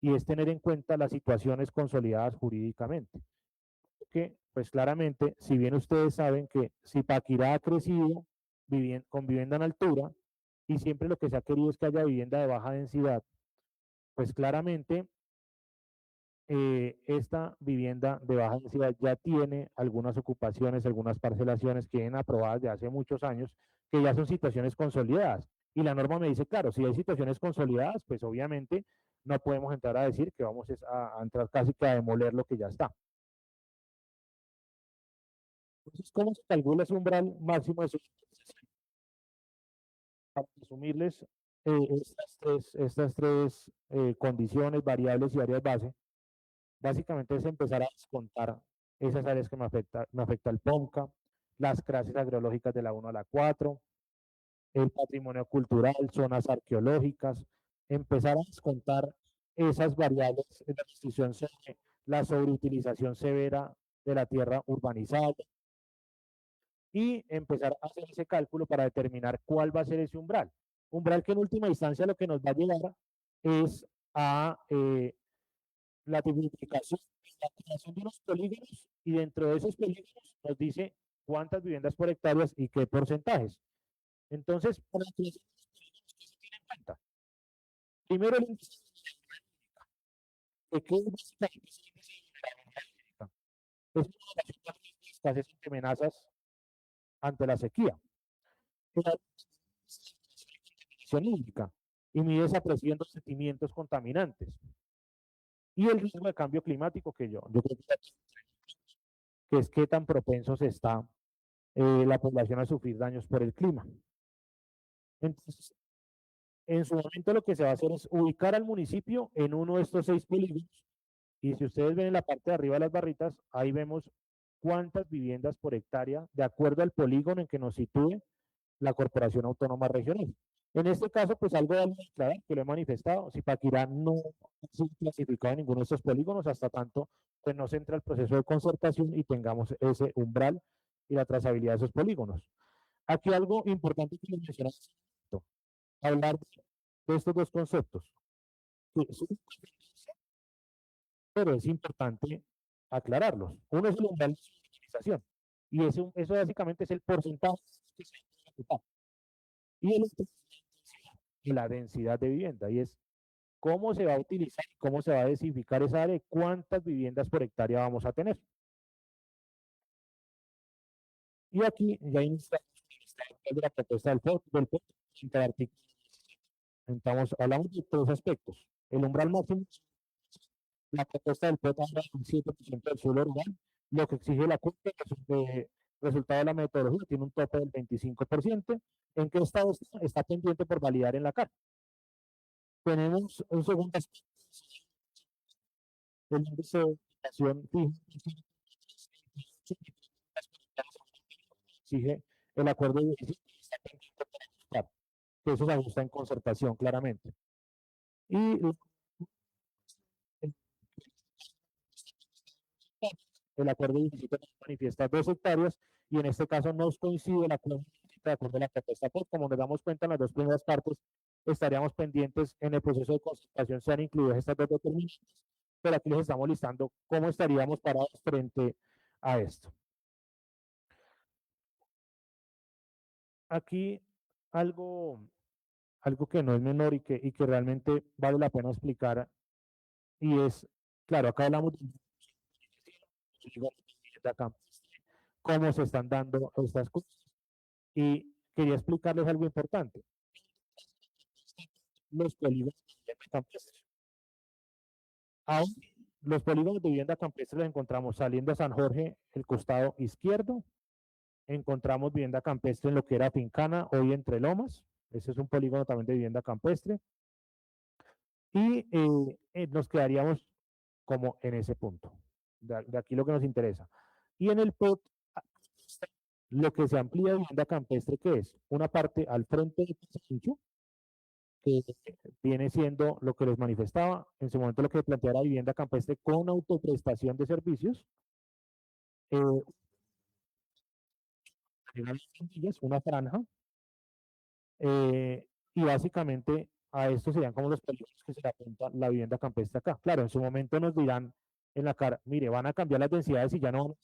y es tener en cuenta las situaciones consolidadas jurídicamente. Que, pues claramente, si bien ustedes saben que Zipaquirá ha crecido con vivienda en altura, y siempre lo que se ha querido es que haya vivienda de baja densidad, pues claramente esta vivienda de baja densidad ya tiene algunas ocupaciones, algunas parcelaciones que vienen aprobadas de hace muchos años, que ya son situaciones consolidadas. Y la norma me dice, claro, si hay situaciones consolidadas, pues obviamente no podemos entrar a decir que vamos a entrar casi que a demoler lo que ya está. Entonces, ¿cómo se calcula ese umbral máximo de superficie? Para resumirles, estas tres condiciones, variables y áreas base, básicamente es empezar a descontar esas áreas que me afecta el POMCA, las clases agroecológicas de la 1 a la 4, el patrimonio cultural, zonas arqueológicas, empezar a descontar esas variables en la restricción sobre la sobreutilización severa de la tierra urbanizada y empezar a hacer ese cálculo para determinar cuál va a ser ese umbral. Umbral que en última instancia lo que nos va a llevar es a la tipificación, la creación de unos polígonos y dentro de esos polígonos nos dice cuántas viviendas por hectáreas y qué porcentajes. Entonces, para la creación de los polígonos, ¿qué se tiene en cuenta? Primero, el índice de que es básicamente el índice de vulnerabilidad hídrica. Es una de las fuertes de escasez y amenazas ante la sequía. La contaminación hídrica y mide esa presión de sentimientos contaminantes. Y el riesgo de cambio climático que yo creo que es qué tan propensos está la población a sufrir daños por el clima. Entonces, en su momento lo que se va a hacer es ubicar al municipio en uno de estos 6 polígonos y si ustedes ven en la parte de arriba de las barritas, ahí vemos cuántas viviendas por hectárea de acuerdo al polígono en que nos sitúe la Corporación Autónoma Regional. En este caso, pues algo de declarar que lo he manifestado, Zipaquirá no se clasificado en ninguno de estos polígonos hasta tanto pues no se entra el proceso de concertación y tengamos ese umbral y la trazabilidad de esos polígonos. Aquí algo importante que les mencionaba, hablar de estos dos conceptos. Pero es importante aclararlos. Uno es el umbral de utilización y eso básicamente es el porcentaje que se ejecuta. Y el otro es la densidad de vivienda y es cómo se va a utilizar, cómo se va a desificar esa área, cuántas viviendas por hectárea vamos a tener. Y aquí ya iniciamos de la propuesta del artículo. Entonces, hablamos de 3 aspectos. El umbral máximo, la propuesta del POT habla de un 7% del suelo rural, lo que exige la CUT, resultado de la metodología, tiene un tope del 25%. ¿En qué estado está pendiente por validar en la CAR? Tenemos un segundo aspecto, el índice de ocupación exige el acuerdo de está pendiente por ajustar, que eso se ajusta en concertación claramente. Y el acuerdo de 17 manifiesta 2 hectáreas y en este caso nos coincide la cuenta de acuerdo a la propuesta POT. Como nos damos cuenta en las dos primeras partes, estaríamos pendientes en el proceso de concertación sean incluidas estas dos determinaciones, pero aquí les estamos listando cómo estaríamos parados frente a esto. Aquí algo que no es menor y que realmente vale la pena explicar, y es, claro, acá hablamos de cómo se están dando estas cosas, y quería explicarles algo importante. Los polígonos de vivienda campestre. Aún los polígonos de vivienda campestre los encontramos saliendo a San Jorge, el costado izquierdo. Encontramos vivienda campestre en lo que era Fincana, hoy Entre Lomas. Ese es un polígono también de vivienda campestre. Y nos quedaríamos como en ese punto. De aquí lo que nos interesa. Y en el POT, lo que se amplía de vivienda campestre, que es una parte al frente de Pincho, que viene siendo lo que les manifestaba, en su momento lo que plantea la vivienda campestre con autoprestación de servicios. Una franja, y básicamente a esto serían como los polígonos que se le apunta la vivienda campestre acá. Claro, en su momento nos dirán en la cara, mire, van a cambiar las densidades y ya no van a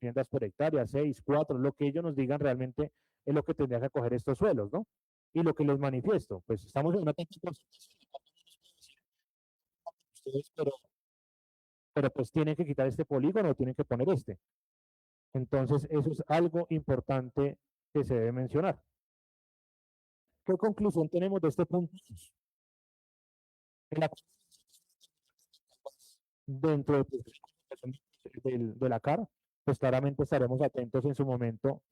viviendas por hectárea, 6, 4, lo que ellos nos digan realmente es lo que tendría que acoger estos suelos, ¿no? Y lo que les manifiesto, pues estamos en una ustedes, pero pues tienen que quitar este polígono, tienen que poner este. Entonces, eso es algo importante que se debe mencionar. ¿Qué conclusión tenemos de este punto? Dentro de la CAR, pues claramente estaremos atentos en su momento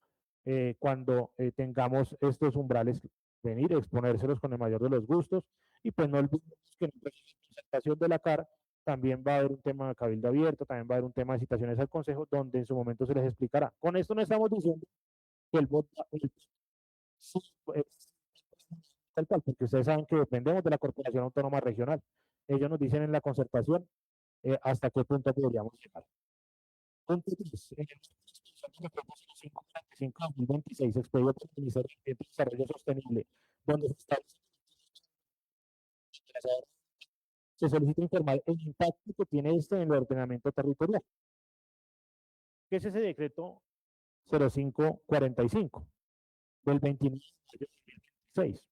cuando tengamos estos umbrales, venir a exponérselos con el mayor de los gustos, y pues no olvidemos que en la presentación de la CAR también va a haber un tema de cabildo abierto, también va a haber un tema de citaciones al Consejo, donde en su momento se les explicará. Con esto no estamos diciendo que el voto tal cual, porque ustedes saben que dependemos de la Corporación Autónoma Regional. Ellos nos dicen en la concertación hasta qué punto podríamos llegar. Punto 3. En el 2026, expedido por el Ministerio de Desarrollo Sostenible, donde se solicita informar el impacto que tiene esto en el ordenamiento territorial. ¿Qué es ese decreto 0545 del 29 de 2026?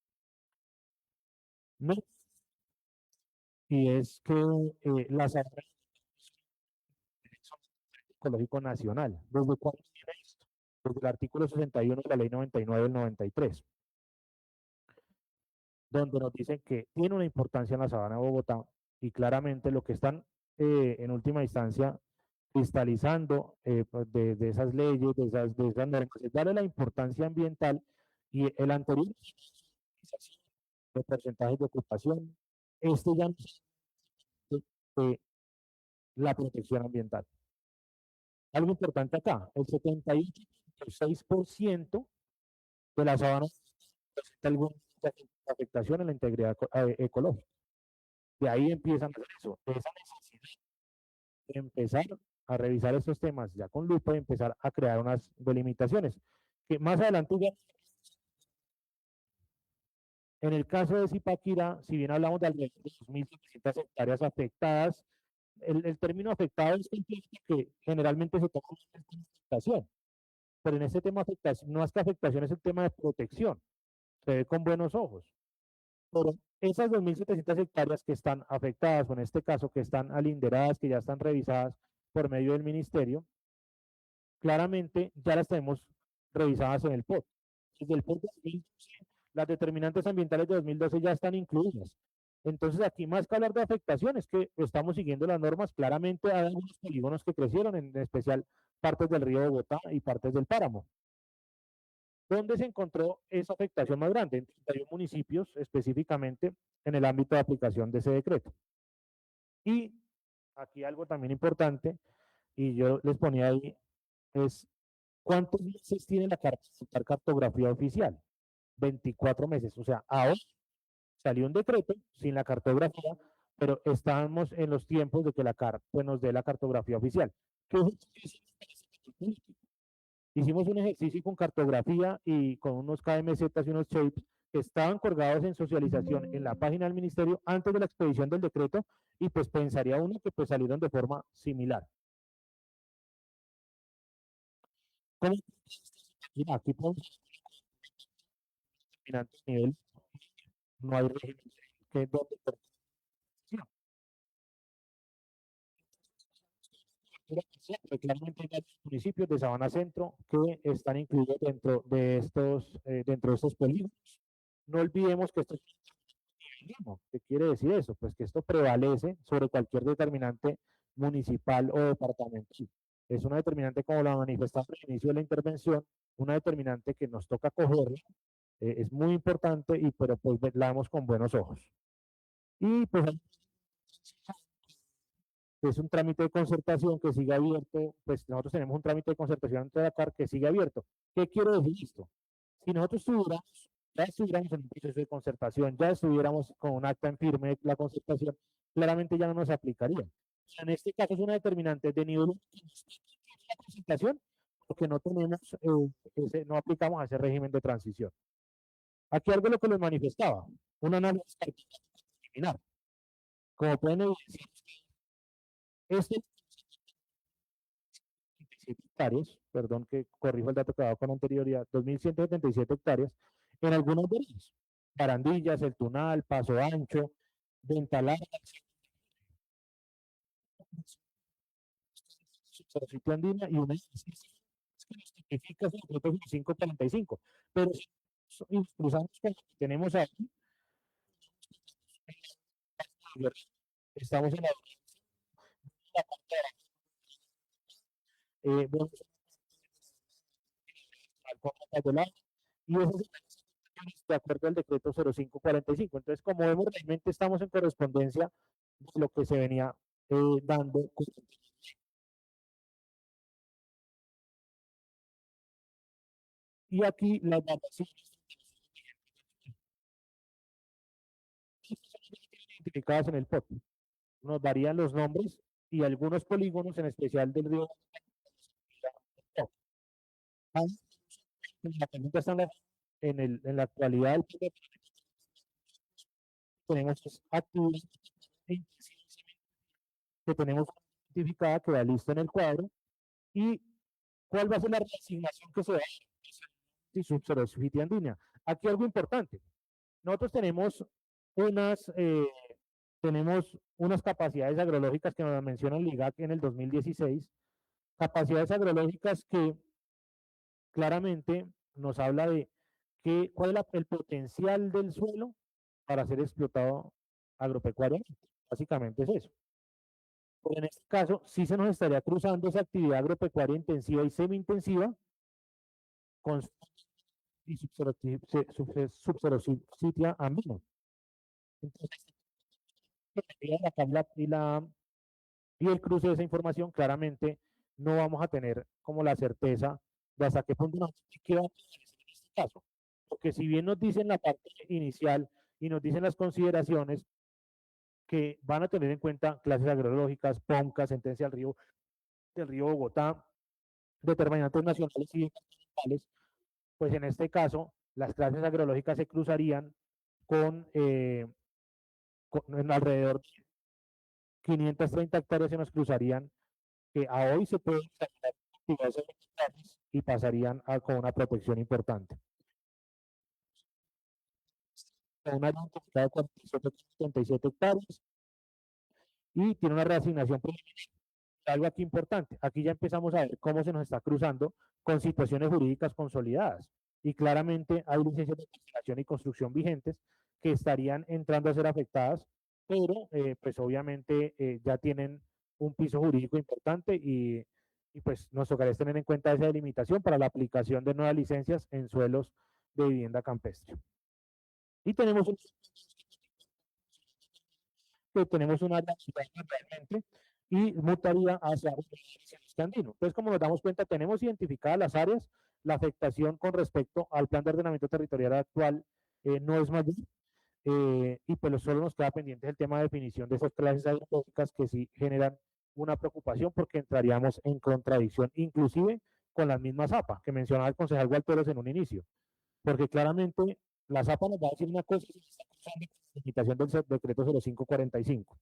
No. Y es que la sabana ecológico nacional. ¿Desde cuándo tiene esto? Desde el artículo 61 de la ley 99 del 93, donde nos dicen que tiene una importancia en la sabana de Bogotá, y claramente lo que están en última instancia cristalizando pues, de esas leyes, de esas normas, es darle la importancia ambiental, y el anterior de porcentajes de ocupación, este ya la protección ambiental. Algo importante acá, el 78,6% de la sabana presenta alguna afectación en la integridad ecológica. De ahí empiezan a hacer eso, esa necesidad de empezar a revisar estos temas ya con lupa y empezar a crear unas delimitaciones, que más adelante ya, en el caso de Zipaquirá, si bien hablamos de alrededor de 2.700 hectáreas afectadas, el término afectado es que generalmente se toma como afectación, pero en este tema afectación, no es que afectación, es el tema de protección, se ve con buenos ojos. Pero esas 2.700 hectáreas que están afectadas, o en este caso que están alinderadas, que ya están revisadas por medio del ministerio, claramente ya las tenemos revisadas en el POT. Desde el POT de 2012, las determinantes ambientales de 2012 ya están incluidas. Entonces aquí más que hablar de afectación es que estamos siguiendo las normas. Claramente hay algunos polígonos que crecieron, en especial partes del río Bogotá y partes del páramo. ¿Dónde se encontró esa afectación más grande? En 31 municipios, específicamente en el ámbito de aplicación de ese decreto. Y aquí algo también importante, y yo les ponía ahí, es ¿cuántos meses tiene la cartografía oficial? 24 meses, o sea, ahora salió un decreto sin la cartografía, pero estamos en los tiempos de que la CAR pues, nos dé la cartografía oficial. ¿Qué es Hicimos un ejercicio con cartografía y con unos KMZ y unos shapes que estaban colgados en socialización en la página del ministerio antes de la expedición del decreto, y pues pensaría uno que pues salieron de forma similar. ¿Cómo? Mira, aquí podemos determinante nivel, no hay régimen que donde claramente hay varios municipios de Sabana Centro que están incluidos dentro de estos polígonos. No olvidemos que esto es un nivelismo. ¿Qué quiere decir eso? Pues que esto prevalece sobre cualquier determinante municipal o departamental. Es una determinante, como la manifestamos al inicio de la intervención, una determinante que nos toca coger, es muy importante, pero pues la vemos con buenos ojos. Y pues es un trámite de concertación que sigue abierto. Pues nosotros tenemos un trámite de concertación ante la CAR que sigue abierto. ¿Qué quiero decir esto? Si nosotros ya estuviéramos en un proceso de concertación, ya estuviéramos con un acta en firme de la concertación, claramente ya no nos aplicaría. En este caso es una determinante de nivel 1 de la concertación, porque no tenemos, no aplicamos a ese régimen de transición. Aquí algo de lo que les manifestaba, un análisis preliminar. Como pueden evidenciar, este hectáreas, perdón que corrijo el dato que daba con anterioridad, 2.177 hectáreas, en algunos de ellos, Barandillas, El Tunal, Paso Ancho, Ventalar, Sitio Andina y una que nos tipifica el decreto 545, pero si cruzamos con lo que tenemos aquí, estamos en la vemos y eso es de acuerdo al decreto 0545. Entonces, como vemos, realmente estamos en correspondencia de lo que se venía dando. Y aquí las variaciones identificadas en el POT nos darían los nombres y algunos polígonos, en especial del río. La pregunta está en la actualidad tenemos que tenemos identificada, que va lista en el cuadro, y cuál va a ser la reasignación que se da y subservicity andina. Aquí algo importante. Nosotros tenemos unas capacidades agrológicas que nos menciona el IGAC en el 2016, capacidades agrológicas que claramente nos habla de cuál es el potencial del suelo para ser explotado agropecuariamente. Básicamente es eso. Pero en este caso, sí se nos estaría cruzando esa actividad agropecuaria intensiva y semi-intensiva con y subservicitia andina. Entonces, y el cruce de esa información, claramente no vamos a tener como la certeza de hasta qué punto qué va a pasar en este caso. Porque si bien nos dicen la parte inicial y nos dicen las consideraciones que van a tener en cuenta clases agrológicas, POMCA, sentencia del río Bogotá, determinantes nacionales y internacionales, pues en este caso las clases agrológicas se cruzarían con alrededor de 530 hectáreas, se nos cruzarían, que a hoy se pueden y pasarían con una protección importante. Una área de 477 hectáreas y tiene una reasignación preliminar. Algo aquí importante, aquí ya empezamos a ver cómo se nos está cruzando con situaciones jurídicas consolidadas, y claramente hay licencias de construcción y construcción vigentes que estarían entrando a ser afectadas, pero pues obviamente ya tienen un piso jurídico importante y pues nos tocaría tener en cuenta esa delimitación para la aplicación de nuevas licencias en suelos de vivienda campestre. Y tenemos una realmente y mutaría hacia el andino. Entonces, como nos damos cuenta, tenemos identificadas las áreas, la afectación con respecto al plan de ordenamiento territorial actual no es mayor, y pues solo nos queda pendiente el tema de definición de esas clases agrológicas que sí generan una preocupación porque entraríamos en contradicción inclusive con la misma ZAPA que mencionaba el concejal Gualteros en un inicio, porque claramente la ZAPA nos va a decir una cosa y se está cruzando con la limitación del decreto 0545.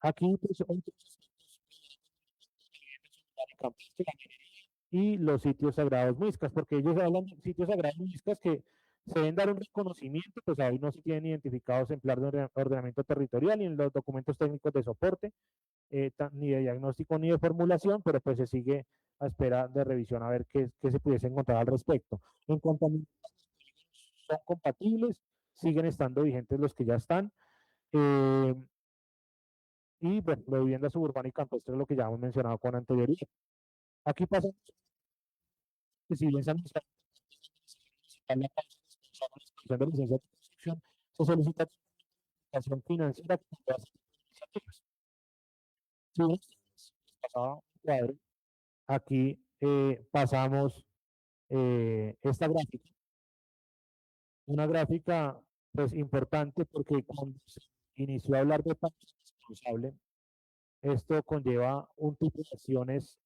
Aquí pues, y los sitios sagrados muiscas, porque ellos hablan de sitios sagrados muiscas que se deben dar un reconocimiento, pues hoy no se tienen identificados ejemplar de ordenamiento territorial ni en los documentos técnicos de soporte, ni de diagnóstico ni de formulación, pero pues se sigue a espera de revisión a ver qué se pudiese encontrar al respecto. En cuanto a son compatibles, siguen estando vigentes los que ya están. Y bueno, la vivienda suburbana y campestre es lo que ya hemos mencionado con anterioridad. Aquí pasa que si bien se han la de licencia de construcción, se solicita participación financiera. Aquí pasamos esta gráfica, una gráfica pues importante porque cuando se inició a hablar de pausa responsable, esto conlleva un tipo de acciones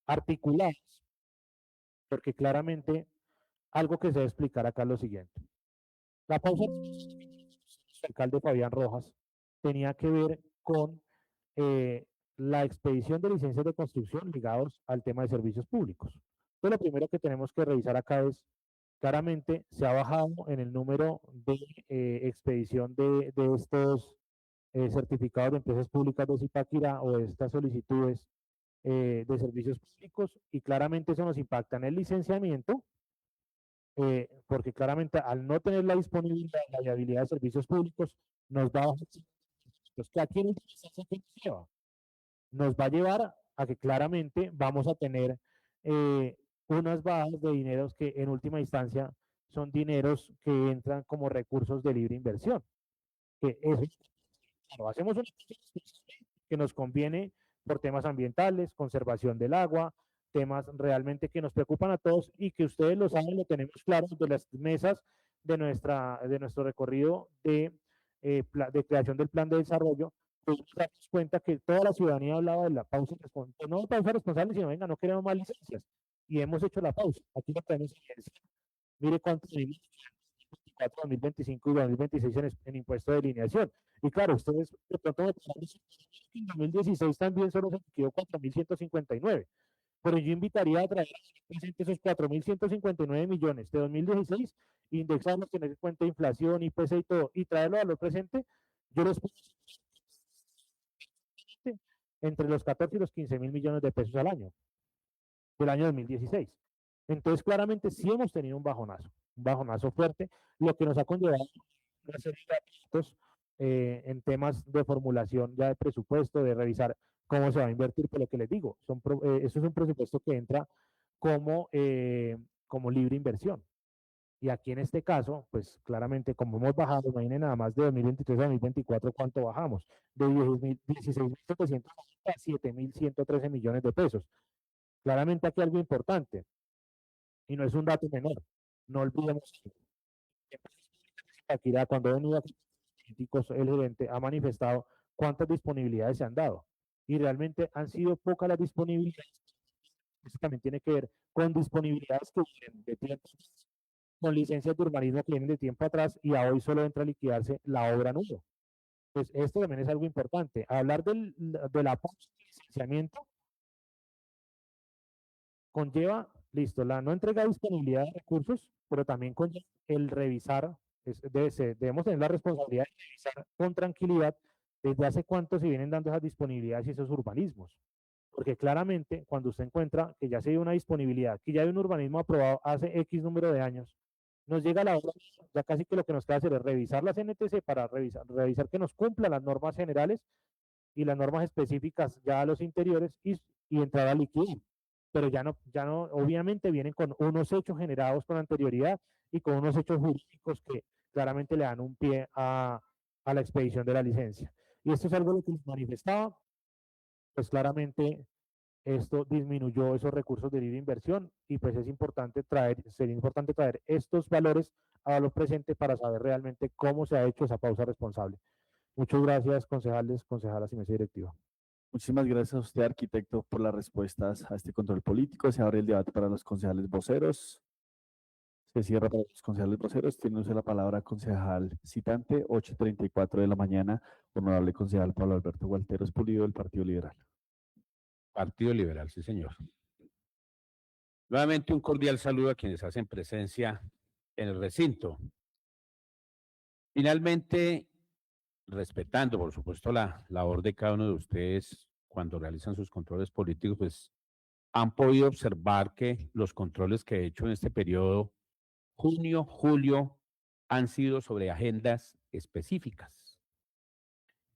articuladas, porque claramente algo que se debe explicar acá es lo siguiente. La pausa del alcalde Fabián Rojas tenía que ver con la expedición de licencias de construcción ligados al tema de servicios públicos. Entonces, lo primero que tenemos que revisar acá es, claramente se ha bajado en el número de expedición de estos certificados de empresas públicas de Zipaquirá o de estas solicitudes de servicios públicos, y claramente eso nos impacta en el licenciamiento, porque claramente al no tener la disponibilidad, la viabilidad de servicios públicos, nos va a bajar. Pues, ¿qué aquí nos lleva? Nos va a llevar a que claramente vamos a tener unas bajas de dineros que en última instancia son dineros que entran como recursos de libre inversión. Que eso, claro, hacemos una que nos conviene por temas ambientales, conservación del agua, temas realmente que nos preocupan a todos y que ustedes lo saben, lo tenemos claro de las mesas de nuestro recorrido de creación del plan de desarrollo. Pues nos damos cuenta que toda la ciudadanía hablaba de la pausa responsable, no pausa responsable, sino venga, no queremos más licencias. Y hemos hecho la pausa. Aquí lo tenemos en mire cuántos 2025 y 2026 en impuesto de alineación. Y claro, ustedes de pronto en 2016 también solo se quedó 4.159. Pero yo invitaría a traer presente esos 4.159 millones de 2016, indexarlos, tener en cuenta inflación, IPC y todo, y traerlo a lo presente. Yo les pongo entre los 14 y los 15.000 millones de pesos al año, del año 2016. Entonces, claramente sí hemos tenido un bajonazo fuerte, lo que nos ha conllevado una serie de aspectos en temas de formulación ya de presupuesto, de revisar cómo se va a invertir, por lo que les digo, eso es un presupuesto que entra como libre inversión. Y aquí en este caso, pues claramente como hemos bajado, imaginen nada más de 2023 a 2024, ¿cuánto bajamos? De 16.700 a 7.113 millones de pesos. Claramente aquí algo importante, y no es un dato menor, no olvidemos que cuando ha venido aquí, el gerente ha manifestado cuántas disponibilidades se han dado, y realmente han sido pocas las disponibilidades. Eso también tiene que ver con disponibilidades que vienen de tiempo, con licencias de urbanismo que vienen de tiempo atrás, y a hoy solo entra a liquidarse la obra nudo. Pues esto también es algo importante. Hablar de la pausa de licenciamiento conlleva, listo, la no entrega de disponibilidad de recursos, pero también conlleva el revisar, debemos tener la responsabilidad de revisar con tranquilidad desde hace cuánto se vienen dando esas disponibilidades y esos urbanismos. Porque claramente, cuando usted encuentra que ya se dio una disponibilidad, que ya hay un urbanismo aprobado hace X número de años, nos llega la hora, ya casi que lo que nos queda hacer es revisar las NTC para revisar que nos cumplan las normas generales y las normas específicas ya a los interiores y entrar a liquidar. Pero ya no, obviamente vienen con unos hechos generados con anterioridad y con unos hechos jurídicos que claramente le dan un pie a la expedición de la licencia. Y esto es algo lo que nos manifestaba, pues claramente esto disminuyó esos recursos de libre inversión y pues sería importante traer estos valores a lo presente para saber realmente cómo se ha hecho esa pausa responsable. Muchas gracias, concejales, concejalas y mesa directiva. Muchísimas gracias a usted, arquitecto, por las respuestas a este control político. Se abre el debate para los concejales voceros. Se cierra para los concejales voceros. Tiene usted la palabra, concejal citante, 8:34 de la mañana. Honorable concejal Pablo Alberto Gualteros Pulido, del Partido Liberal. Partido Liberal, sí, señor. Nuevamente un cordial saludo a quienes hacen presencia en el recinto. Finalmente, respetando, por supuesto, la labor de cada uno de ustedes cuando realizan sus controles políticos, pues han podido observar que los controles que he hecho en este periodo, junio, julio, han sido sobre agendas específicas.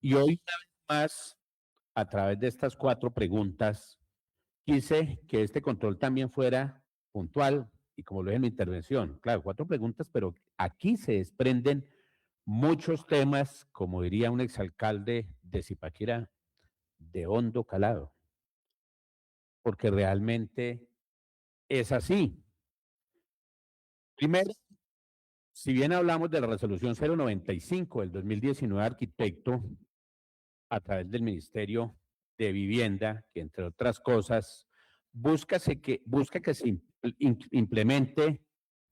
Y hoy, una vez más, a través de estas 4 preguntas, quise que este control también fuera puntual y como lo dije en mi intervención, claro, 4 preguntas, pero aquí se desprenden muchos temas, como diría un exalcalde de Zipaquirá, de hondo calado, porque realmente es así. Primero, si bien hablamos de la resolución 095 del 2019, arquitecto, a través del Ministerio de Vivienda, que entre otras cosas busca que se implemente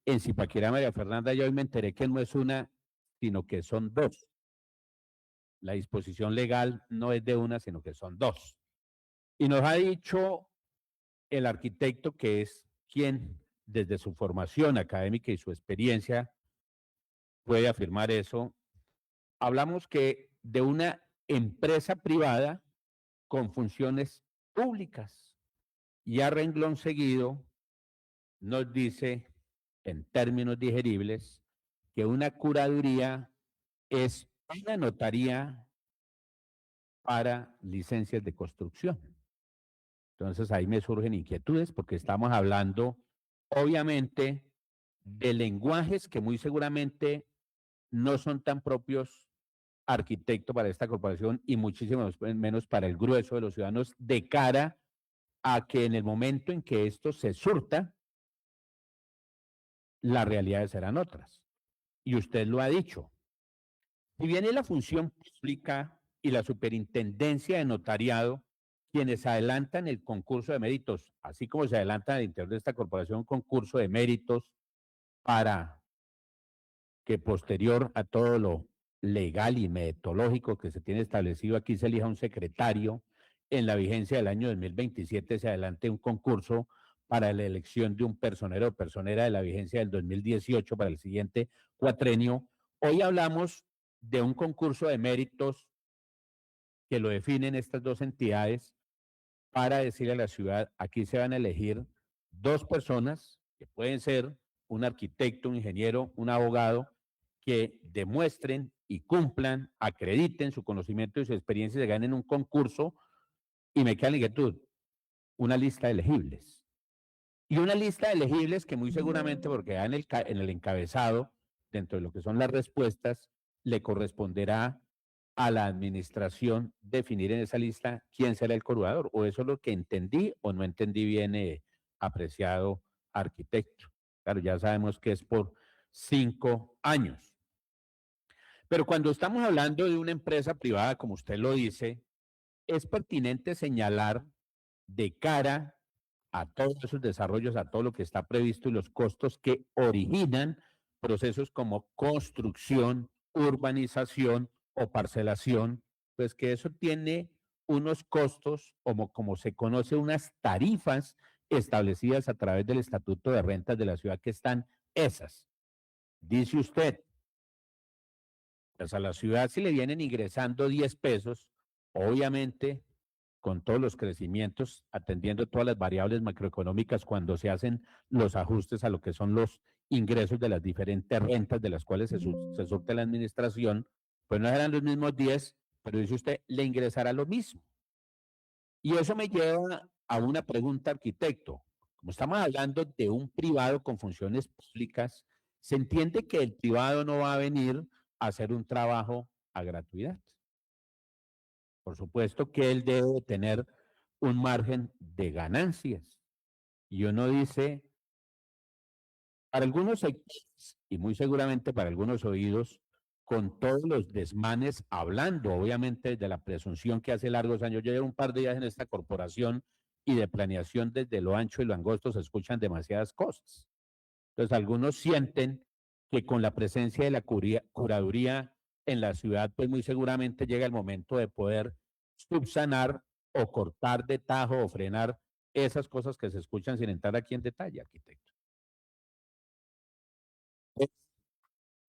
en Zipaquirá, María Fernanda. Yo hoy me enteré que no es una, sino que son 2. La disposición legal no es de una, sino que son 2. Y nos ha dicho el arquitecto, que es quien desde su formación académica y su experiencia puede afirmar eso. Hablamos que de una empresa privada con funciones públicas, y a renglón seguido nos dice, en términos digeribles, que una curaduría es una notaría para licencias de construcción. Entonces ahí me surgen inquietudes porque estamos hablando, obviamente, de lenguajes que muy seguramente no son tan propios, arquitecto, para esta corporación y muchísimo menos para el grueso de los ciudadanos, de cara a que en el momento en que esto se surta, las realidades serán otras. Y usted lo ha dicho. Si bien es la función pública y la superintendencia de notariado quienes adelantan el concurso de méritos, así como se adelanta al interior de esta corporación un concurso de méritos para que posterior a todo lo legal y metodológico que se tiene establecido aquí se elija un secretario, en la vigencia del año 2027 se adelante un concurso para la elección de un personero o personera de la vigencia del 2018 para el siguiente cuatrenio. Hoy hablamos de un concurso de méritos que lo definen estas 2 entidades para decirle a la ciudad, aquí se van a elegir 2 personas que pueden ser un arquitecto, un ingeniero, un abogado, que demuestren y cumplan, acrediten su conocimiento y su experiencia y se ganen un concurso. Y me queda la inquietud, una lista de elegibles. Y una lista de elegibles que muy seguramente, porque en el encabezado, dentro de lo que son las respuestas, le corresponderá a la administración definir en esa lista quién será el curador. O eso es lo que entendí o no entendí bien, apreciado arquitecto. Claro, ya sabemos que es por 5 años. Pero cuando estamos hablando de una empresa privada, como usted lo dice, es pertinente señalar de cara a todos esos desarrollos, a todo lo que está previsto y los costos que originan procesos como construcción, urbanización o parcelación, pues que eso tiene unos costos, como se conoce, unas tarifas establecidas a través del Estatuto de Rentas de la ciudad, que están esas. Dice usted, pues a la ciudad si le vienen ingresando 10 pesos, obviamente con todos los crecimientos, atendiendo todas las variables macroeconómicas cuando se hacen los ajustes a lo que son los ingresos de las diferentes rentas de las cuales se surte la administración, pues no serán los mismos 10, pero dice usted, le ingresará lo mismo. Y eso me lleva a una pregunta, arquitecto. Como estamos hablando de un privado con funciones públicas, se entiende que el privado no va a venir a hacer un trabajo a gratuidad. Por supuesto que él debe tener un margen de ganancias. Y uno dice, para algunos sectores, y muy seguramente para algunos oídos, con todos los desmanes, hablando obviamente de la presunción que hace largos años. Yo llevo un par de días en esta corporación y de planeación desde lo ancho y lo angosto se escuchan demasiadas cosas. Entonces algunos sienten que con la presencia de la curaduría en la ciudad, pues muy seguramente llega el momento de poder subsanar o cortar de tajo o frenar esas cosas que se escuchan sin entrar aquí en detalle, arquitecto.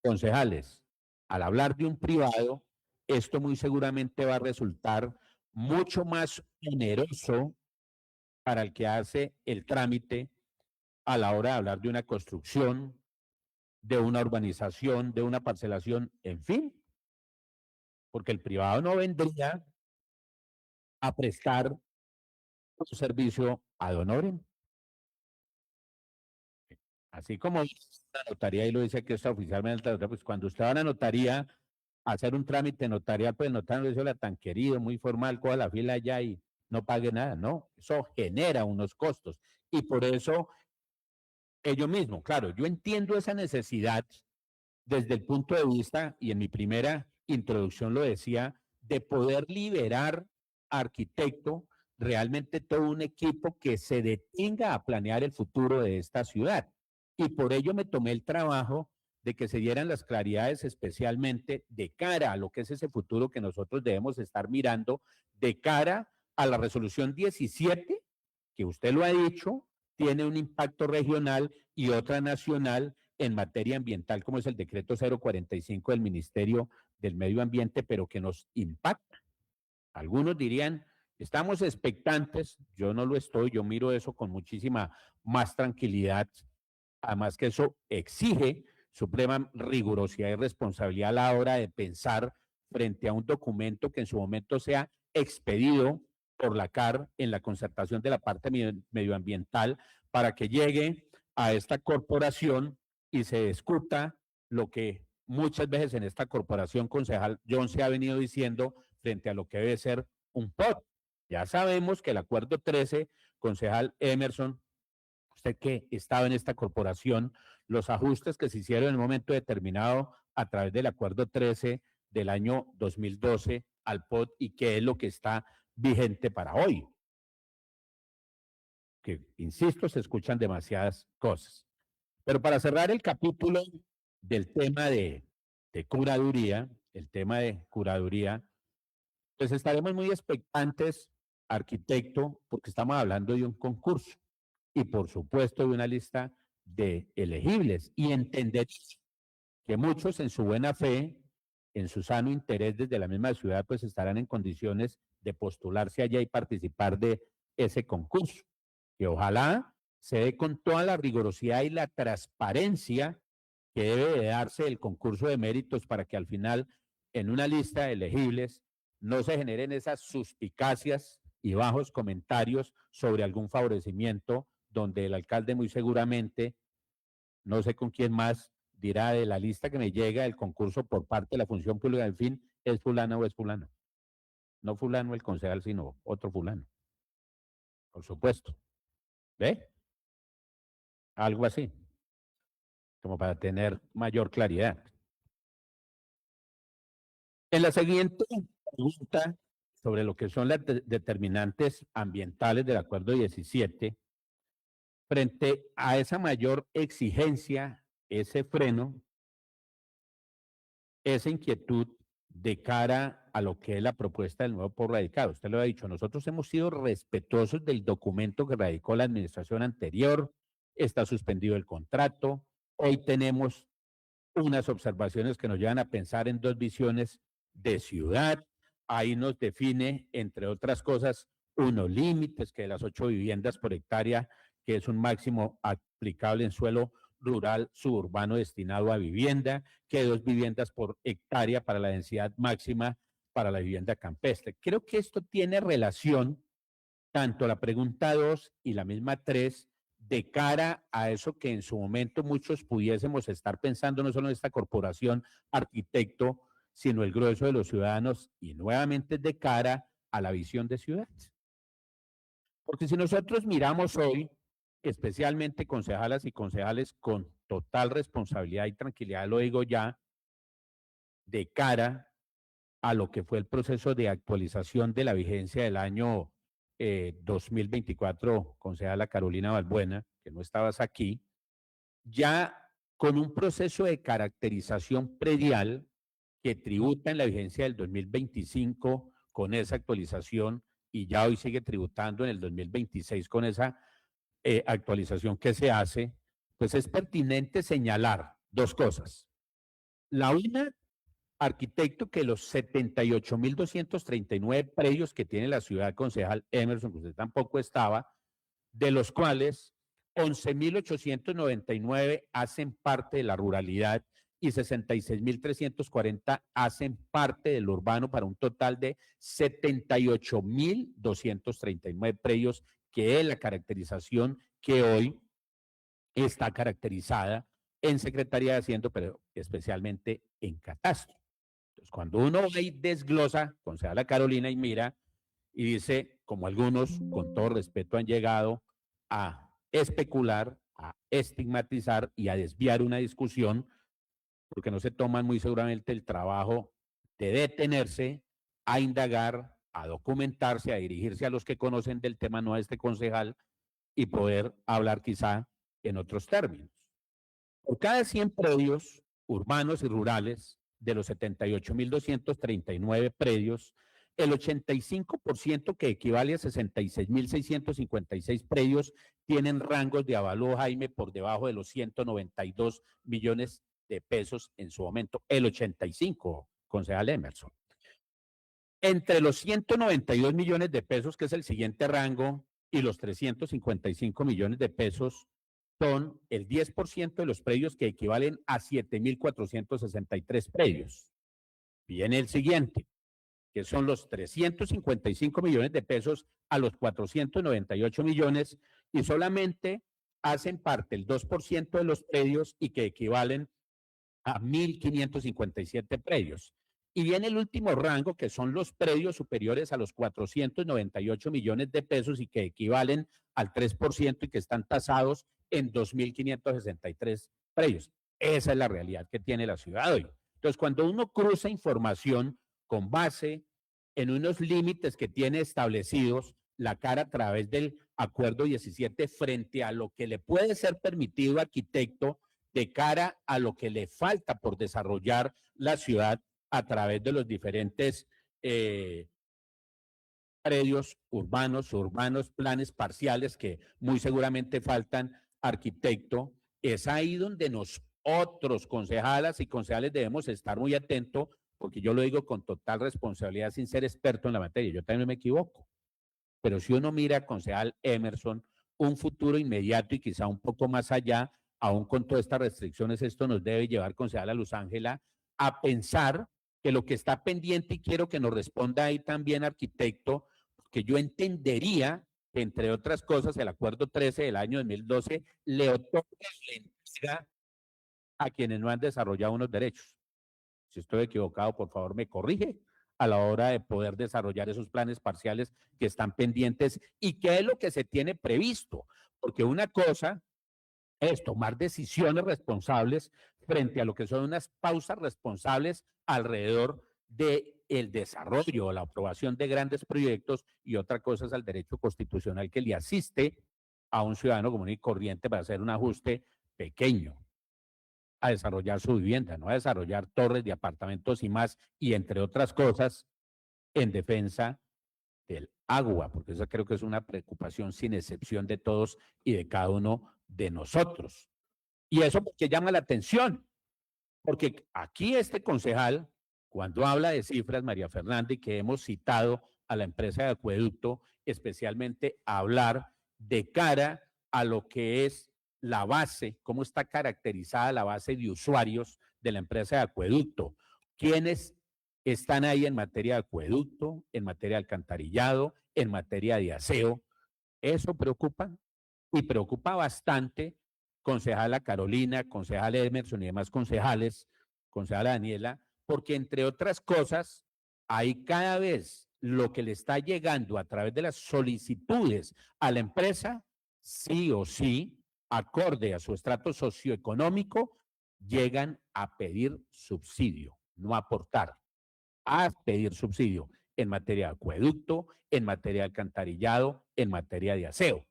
Concejales, al hablar de un privado, esto muy seguramente va a resultar mucho más oneroso para el que hace el trámite a la hora de hablar de una construcción, de una urbanización, de una parcelación, en fin, porque el privado no vendría a prestar un servicio ad honorem. Así como la notaría, y lo dice aquí está oficialmente, pues cuando usted va a la notaría a hacer un trámite notarial, pues el notario le dice, hola, tan querido, muy formal, coja la fila allá y no pague nada, no, eso genera unos costos. Y por eso, ello mismo, claro, yo entiendo esa necesidad desde el punto de vista, y en mi primera introducción lo decía, de poder liberar arquitecto realmente todo un equipo que se detenga a planear el futuro de esta ciudad. Y por ello me tomé el trabajo de que se dieran las claridades especialmente de cara a lo que es ese futuro que nosotros debemos estar mirando, de cara a la resolución 17, que usted lo ha dicho, tiene un impacto regional y otra nacional en materia ambiental, como es el decreto 045 del Ministerio del Medio Ambiente, pero que nos impacta. Algunos dirían, estamos expectantes, yo no lo estoy, yo miro eso con muchísima más tranquilidad, además que eso exige suprema rigurosidad y responsabilidad a la hora de pensar frente a un documento que en su momento sea expedido por la CAR en la concertación de la parte medioambiental para que llegue a esta corporación y se discuta lo que muchas veces en esta corporación, concejal John se ha venido diciendo frente a lo que debe ser un POT. Ya sabemos que el acuerdo 13, concejal Emerson, usted que estaba en esta corporación, los ajustes que se hicieron en un momento determinado a través del acuerdo 13 del año 2012 al POT y qué es lo que está vigente para hoy. Que, insisto, se escuchan demasiadas cosas. Pero para cerrar el capítulo del tema de curaduría, el tema de curaduría, pues estaremos muy expectantes, arquitecto, porque estamos hablando de un concurso y por supuesto de una lista de elegibles y entender que muchos en su buena fe, en su sano interés desde la misma ciudad, pues estarán en condiciones de postularse allá y participar de ese concurso. Que ojalá se dé con toda la rigurosidad y la transparencia que debe de darse el concurso de méritos para que al final en una lista de elegibles no se generen esas suspicacias y bajos comentarios sobre algún favorecimiento donde el alcalde muy seguramente, no sé con quién más, dirá de la lista que me llega el concurso por parte de la función pública, en fin, es fulano o es fulano. No fulano el concejal, sino otro fulano. Por supuesto. ¿Ve? Algo así, como para tener mayor claridad. En la siguiente pregunta sobre lo que son las determinantes ambientales del acuerdo 17, frente a esa mayor exigencia, ese freno, esa inquietud de cara a lo que es la propuesta del nuevo POT radicado. Usted lo ha dicho, nosotros hemos sido respetuosos del documento que radicó la administración anterior, está suspendido el contrato, hoy tenemos unas observaciones que nos llevan a pensar en dos visiones de ciudad, ahí nos define, entre otras cosas, unos límites que de las 8 viviendas por hectárea, que es un máximo aplicable en suelo rural suburbano destinado a vivienda, que 2 viviendas por hectárea para la densidad máxima para la vivienda campestre. Creo que esto tiene relación, tanto la pregunta 2 y la misma 3, de cara a eso que en su momento muchos pudiésemos estar pensando, no solo en esta corporación, arquitecto, sino el grueso de los ciudadanos, y nuevamente de cara a la visión de ciudad. Porque si nosotros miramos hoy, especialmente concejalas y concejales con total responsabilidad y tranquilidad, lo digo ya, de cara a lo que fue el proceso de actualización de la vigencia del año 2024, concejala Carolina Balbuena, que no estabas aquí, ya con un proceso de caracterización predial que tributa en la vigencia del 2025 con esa actualización y ya hoy sigue tributando en el 2026 con esa actualización que se hace, pues es pertinente señalar dos cosas. La una, arquitecto, que los 78.239 predios que tiene la ciudad, concejal Emerson, que usted tampoco estaba, de los cuales 11.899 hacen parte de la ruralidad y 66.340 hacen parte del urbano, para un total de 78.239 predios, que es la caracterización que hoy está caracterizada en Secretaría de Hacienda, pero especialmente en Catastro. Entonces, cuando uno ahí desglosa, concejala Carolina, y mira y dice, como algunos, con todo respeto, han llegado a especular, a estigmatizar y a desviar una discusión, porque no se toman muy seguramente el trabajo de detenerse a indagar, a documentarse, a dirigirse a los que conocen del tema, no a este concejal, y poder hablar quizá en otros términos. Por cada 100 predios urbanos y rurales, de los 78.239 predios, el 85%, que equivale a 66.656 predios, tienen rangos de avalúo, Jaime, por debajo de los 192 millones de pesos en su momento. El 85, concejal Emerson. Entre los 192 millones de pesos, que es el siguiente rango, y los 355 millones de pesos, son el 10% de los predios, que equivalen a 7.463 predios. Viene el siguiente, que son los 355 millones de pesos a los 498 millones, y solamente hacen parte el 2% de los predios, y que equivalen a 1.557 predios. Y viene el último rango, que son los predios superiores a los 498 millones de pesos y que equivalen al 3% y que están tasados en 2.563 predios. Esa es la realidad que tiene la ciudad hoy. Entonces, cuando uno cruza información con base en unos límites que tiene establecidos la CARA a través del Acuerdo 17 frente a lo que le puede ser permitido, arquitecto, de cara a lo que le falta por desarrollar la ciudad a través de los diferentes predios urbanos, planes parciales que muy seguramente faltan, arquitecto, es ahí donde nosotros, concejalas y concejales, debemos estar muy atentos, porque yo lo digo con total responsabilidad, sin ser experto en la materia, yo también me equivoco. Pero si uno mira, concejal Emerson, un futuro inmediato y quizá un poco más allá, aún con todas estas restricciones, esto nos debe llevar, concejala Luz Ángela, a pensar que lo que está pendiente, y quiero que nos responda ahí también, arquitecto, que yo entendería que, entre otras cosas, el Acuerdo 13 del año 2012 le otorga la entrega a quienes no han desarrollado unos derechos. Si estoy equivocado, por favor, me corrige, a la hora de poder desarrollar esos planes parciales que están pendientes, y qué es lo que se tiene previsto, porque una cosa es tomar decisiones responsables frente a lo que son unas pausas responsables alrededor del desarrollo o la aprobación de grandes proyectos, y otra cosa es el derecho constitucional que le asiste a un ciudadano común y corriente para hacer un ajuste pequeño a desarrollar su vivienda, no a desarrollar torres de apartamentos y más, y entre otras cosas, en defensa del agua, porque esa creo que es una preocupación sin excepción de todos y de cada uno de nosotros. Y eso porque llama la atención, porque aquí este concejal, cuando habla de cifras, María Fernanda, y que hemos citado a la empresa de acueducto, especialmente a hablar de cara a lo que es la base, cómo está caracterizada la base de usuarios de la empresa de acueducto, quiénes están ahí en materia de acueducto, en materia de alcantarillado, en materia de aseo. Eso preocupa, y preocupa bastante, concejala Carolina, concejala Emerson y demás concejales, concejala Daniela, porque entre otras cosas, hay cada vez lo que le está llegando a través de las solicitudes a la empresa, sí o sí, acorde a su estrato socioeconómico, llegan a pedir subsidio. no aportar, a pedir subsidio en materia de acueducto, en materia de alcantarillado, en materia de aseo.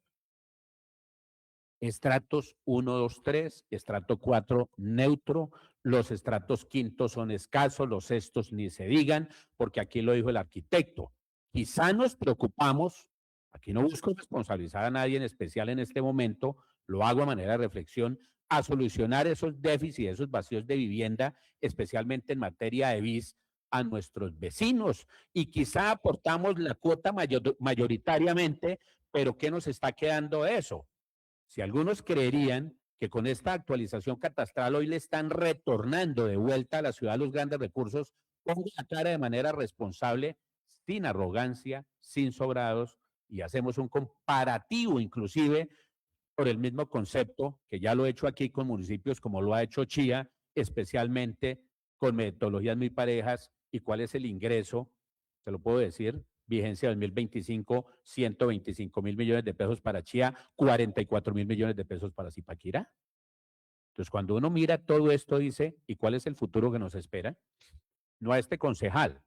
Estratos 1, 2, 3, estrato 4 neutro, los estratos quintos son escasos, los sextos ni se digan, porque aquí lo dijo el arquitecto. Quizá nos preocupamos, aquí no busco responsabilizar a nadie en especial en este momento, lo hago a manera de reflexión, a solucionar esos déficits, esos vacíos de vivienda, especialmente en materia de BIS, a nuestros vecinos. Y quizá aportamos la cuota mayoritariamente, pero ¿qué nos está quedando eso? Si algunos creerían que con esta actualización catastral hoy le están retornando de vuelta a la ciudad los grandes recursos, pongo la cara de manera responsable, sin arrogancia, sin sobrados, y hacemos un comparativo inclusive por el mismo concepto, que ya lo he hecho aquí con municipios como lo ha hecho Chía, especialmente con metodologías muy parejas, y cuál es el ingreso, se lo puedo decir, vigencia 2025, 125.000 millones de pesos para Chía, 44.000 millones de pesos para Zipaquirá. Entonces, cuando uno mira todo esto, dice, ¿y cuál es el futuro que nos espera? No a este concejal,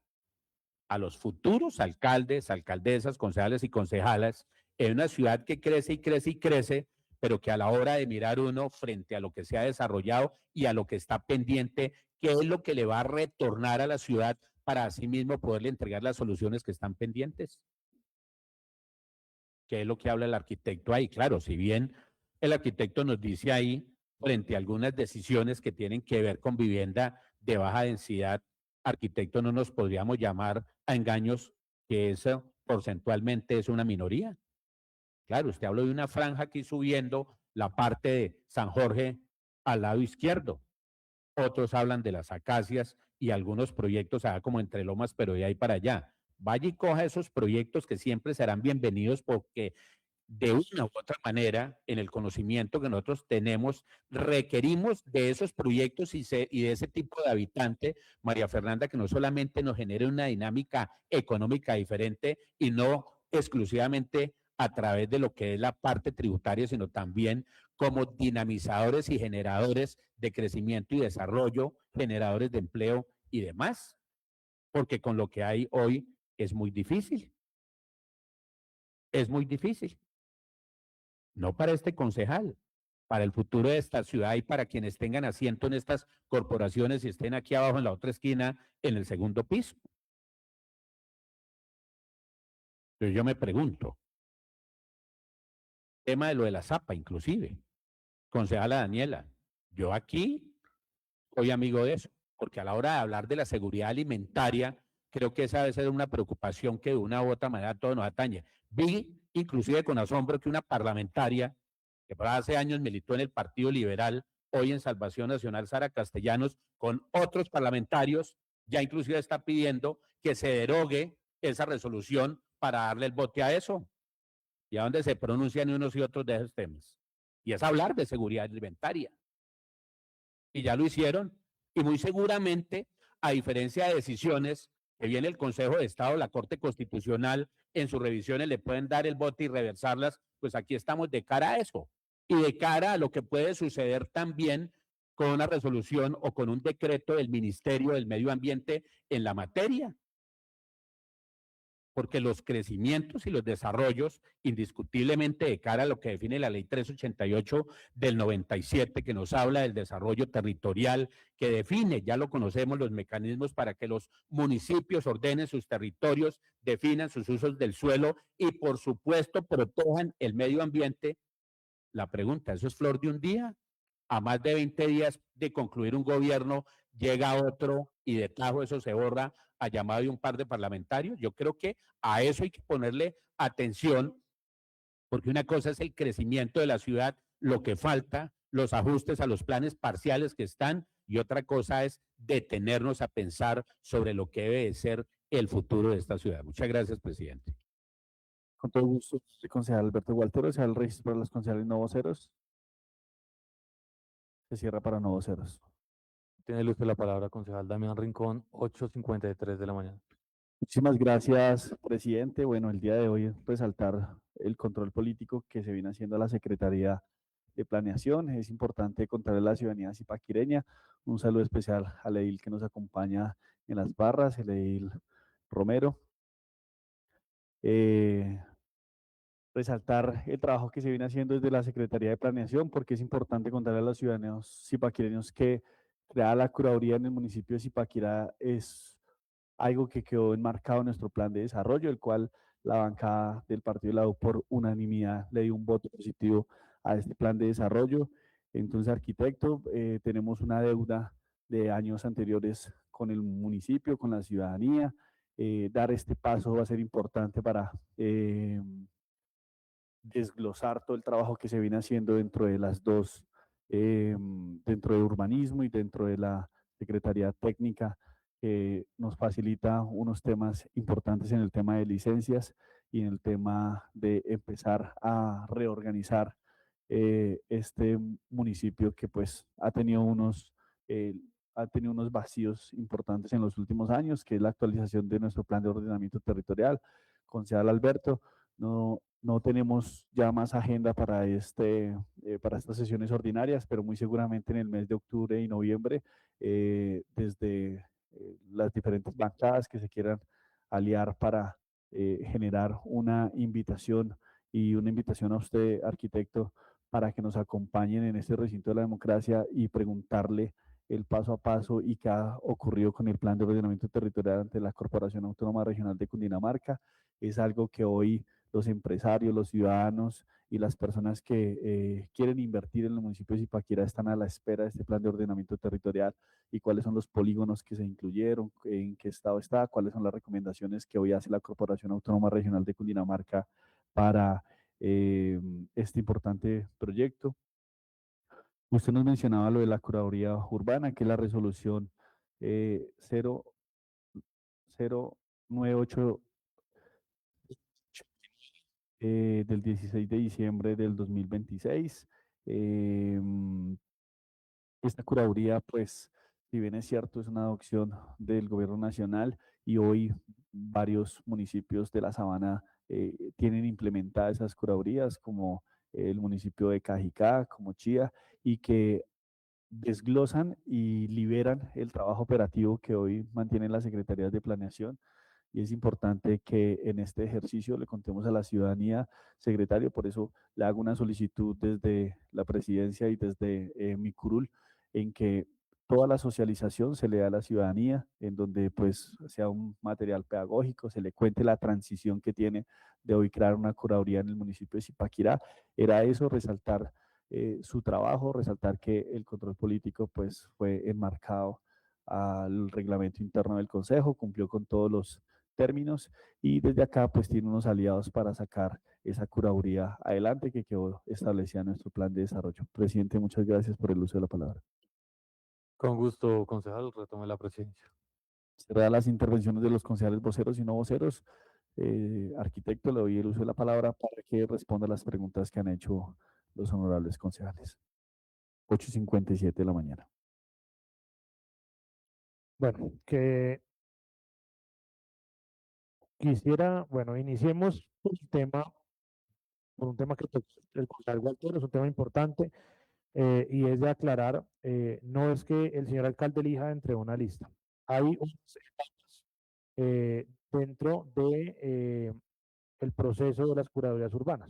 a los futuros alcaldes, alcaldesas, concejales y concejalas, en una ciudad que crece y crece y crece, pero que a la hora de mirar uno frente a lo que se ha desarrollado y a lo que está pendiente, ¿qué es lo que le va a retornar a la ciudad para así mismo poderle entregar las soluciones que están pendientes? ¿Qué es lo que habla el arquitecto ahí? Claro, si bien el arquitecto nos dice ahí, frente a algunas decisiones que tienen que ver con vivienda de baja densidad, arquitecto, no nos podríamos llamar a engaños que eso porcentualmente es una minoría. Claro, usted habló de una franja aquí subiendo la parte de San Jorge al lado izquierdo. Otros hablan de las acacias y algunos proyectos allá como entre Lomas, pero de ahí para allá. Vaya y coja esos proyectos que siempre serán bienvenidos porque de una u otra manera, en el conocimiento que nosotros tenemos, requerimos de esos proyectos y de ese tipo de habitante, María Fernanda, que no solamente nos genere una dinámica económica diferente y no exclusivamente a través de lo que es la parte tributaria, sino también como dinamizadores y generadores de crecimiento y desarrollo, generadores de empleo y demás, porque con lo que hay hoy es muy difícil. Es muy difícil. No para este concejal, para el futuro de esta ciudad y para quienes tengan asiento en estas corporaciones y estén aquí abajo en la otra esquina, en el segundo piso. Entonces yo me pregunto, tema de lo de la zapa inclusive, concejala Daniela, yo aquí soy amigo de eso, porque a la hora de hablar de la seguridad alimentaria, creo que esa debe ser una preocupación que de una u otra manera a todos nos atañe. Vi inclusive con asombro que una parlamentaria que por hace años militó en el Partido Liberal, hoy en Salvación Nacional, Sara Castellanos, con otros parlamentarios, ya inclusive está pidiendo que se derogue esa resolución para darle el bote a eso. Y a donde se pronuncian unos y otros de esos temas. Y es hablar de seguridad alimentaria. Y ya lo hicieron. Y muy seguramente, a diferencia de decisiones que viene el Consejo de Estado, la Corte Constitucional, en sus revisiones le pueden dar el bote y reversarlas, pues aquí estamos de cara a eso. Y de cara a lo que puede suceder también con una resolución o con un decreto del Ministerio del Medio Ambiente en la materia. Porque los crecimientos y los desarrollos, indiscutiblemente de cara a lo que define la Ley 388 del 97, que nos habla del desarrollo territorial, que define, ya lo conocemos, los mecanismos para que los municipios ordenen sus territorios, definan sus usos del suelo y, por supuesto, protejan el medio ambiente. La pregunta, ¿eso es flor de un día? A más de 20 días de concluir un gobierno, llega otro y de tajo eso se borra a llamado de un par de parlamentarios. Yo creo que a eso hay que ponerle atención, porque una cosa es el crecimiento de la ciudad, lo que falta, los ajustes a los planes parciales que están, y otra cosa es detenernos a pensar sobre lo que debe de ser el futuro de esta ciudad. Muchas gracias, presidente. Con todo gusto, el concejal Alberto Gualtero, sea el registro para los concejales no voceros. Se cierra para no voceros. Tiene usted la palabra, concejal Damián Rincón, 8:53 de la mañana. Muchísimas gracias, presidente. Bueno, el día de hoy resaltar el control político que se viene haciendo a la Secretaría de planeación. Es importante contarle a la ciudadanía zipaquireña. Un saludo especial al edil que nos acompaña en las barras, el edil Romero. Resaltar el trabajo que se viene haciendo desde la Secretaría de Planeación, porque es importante contarle a los ciudadanos zipaquireños que crear la curaduría en el municipio de Zipaquirá es algo que quedó enmarcado en nuestro plan de desarrollo, el cual la bancada del partido de la U por unanimidad le dio un voto positivo a este plan de desarrollo. Entonces, arquitecto, tenemos una deuda de años anteriores con el municipio, con la ciudadanía. Dar este paso va a ser importante para desglosar todo el trabajo que se viene haciendo dentro de las dos, dentro de urbanismo y dentro de la Secretaría Técnica, que nos facilita unos temas importantes en el tema de licencias y en el tema de empezar a reorganizar este municipio que pues ha tenido unos vacíos importantes en los últimos años, que es la actualización de nuestro plan de ordenamiento territorial. Concejal Alberto, no tenemos ya más agenda para estas sesiones ordinarias, pero muy seguramente en el mes de octubre y noviembre, desde las diferentes bancadas que se quieran aliar para generar una invitación a usted, arquitecto, para que nos acompañen en este recinto de la democracia y preguntarle el paso a paso y qué ha ocurrido con el plan de ordenamiento territorial ante la Corporación Autónoma Regional de Cundinamarca. Es algo que hoy los empresarios, los ciudadanos y las personas que quieren invertir en el municipio de Zipaquirá están a la espera de este plan de ordenamiento territorial y cuáles son los polígonos que se incluyeron, en qué estado está, cuáles son las recomendaciones que hoy hace la Corporación Autónoma Regional de Cundinamarca para este importante proyecto. Usted nos mencionaba lo de la curaduría urbana, que es la resolución 0098 del 16 de diciembre del 2026. Esta curaduría, pues, si bien es cierto, es una adopción del gobierno nacional y hoy varios municipios de la Sabana tienen implementadas esas curadurías, como el municipio de Cajicá, como Chía, y que desglosan y liberan el trabajo operativo que hoy mantienen las secretarías de planeación. Y es importante que en este ejercicio le contemos a la ciudadanía, secretario, por eso le hago una solicitud desde la presidencia y desde mi curul, en que toda la socialización se le da a la ciudadanía, en donde pues sea un material pedagógico, se le cuente la transición que tiene de hoy crear una curaduría en el municipio de Zipaquirá. Era eso, resaltar su trabajo, resaltar que el control político pues fue enmarcado al reglamento interno del Consejo, cumplió con todos los términos y desde acá pues tiene unos aliados para sacar esa curaduría adelante que quedó establecida en nuestro plan de desarrollo. Presidente, muchas gracias por el uso de la palabra. Con gusto, concejal, retome la presidencia. Cerradas las intervenciones de los concejales voceros y no voceros. Arquitecto, le doy el uso de la palabra para que responda a las preguntas que han hecho los honorables concejales. 8:57 de la mañana. Bueno, que quisiera, bueno, iniciemos por un tema que tocó el concejal Gualtiero, es un tema importante, y es de aclarar, no es que el señor alcalde elija entre una lista. Hay unas etapas dentro de el proceso de las curadurías urbanas.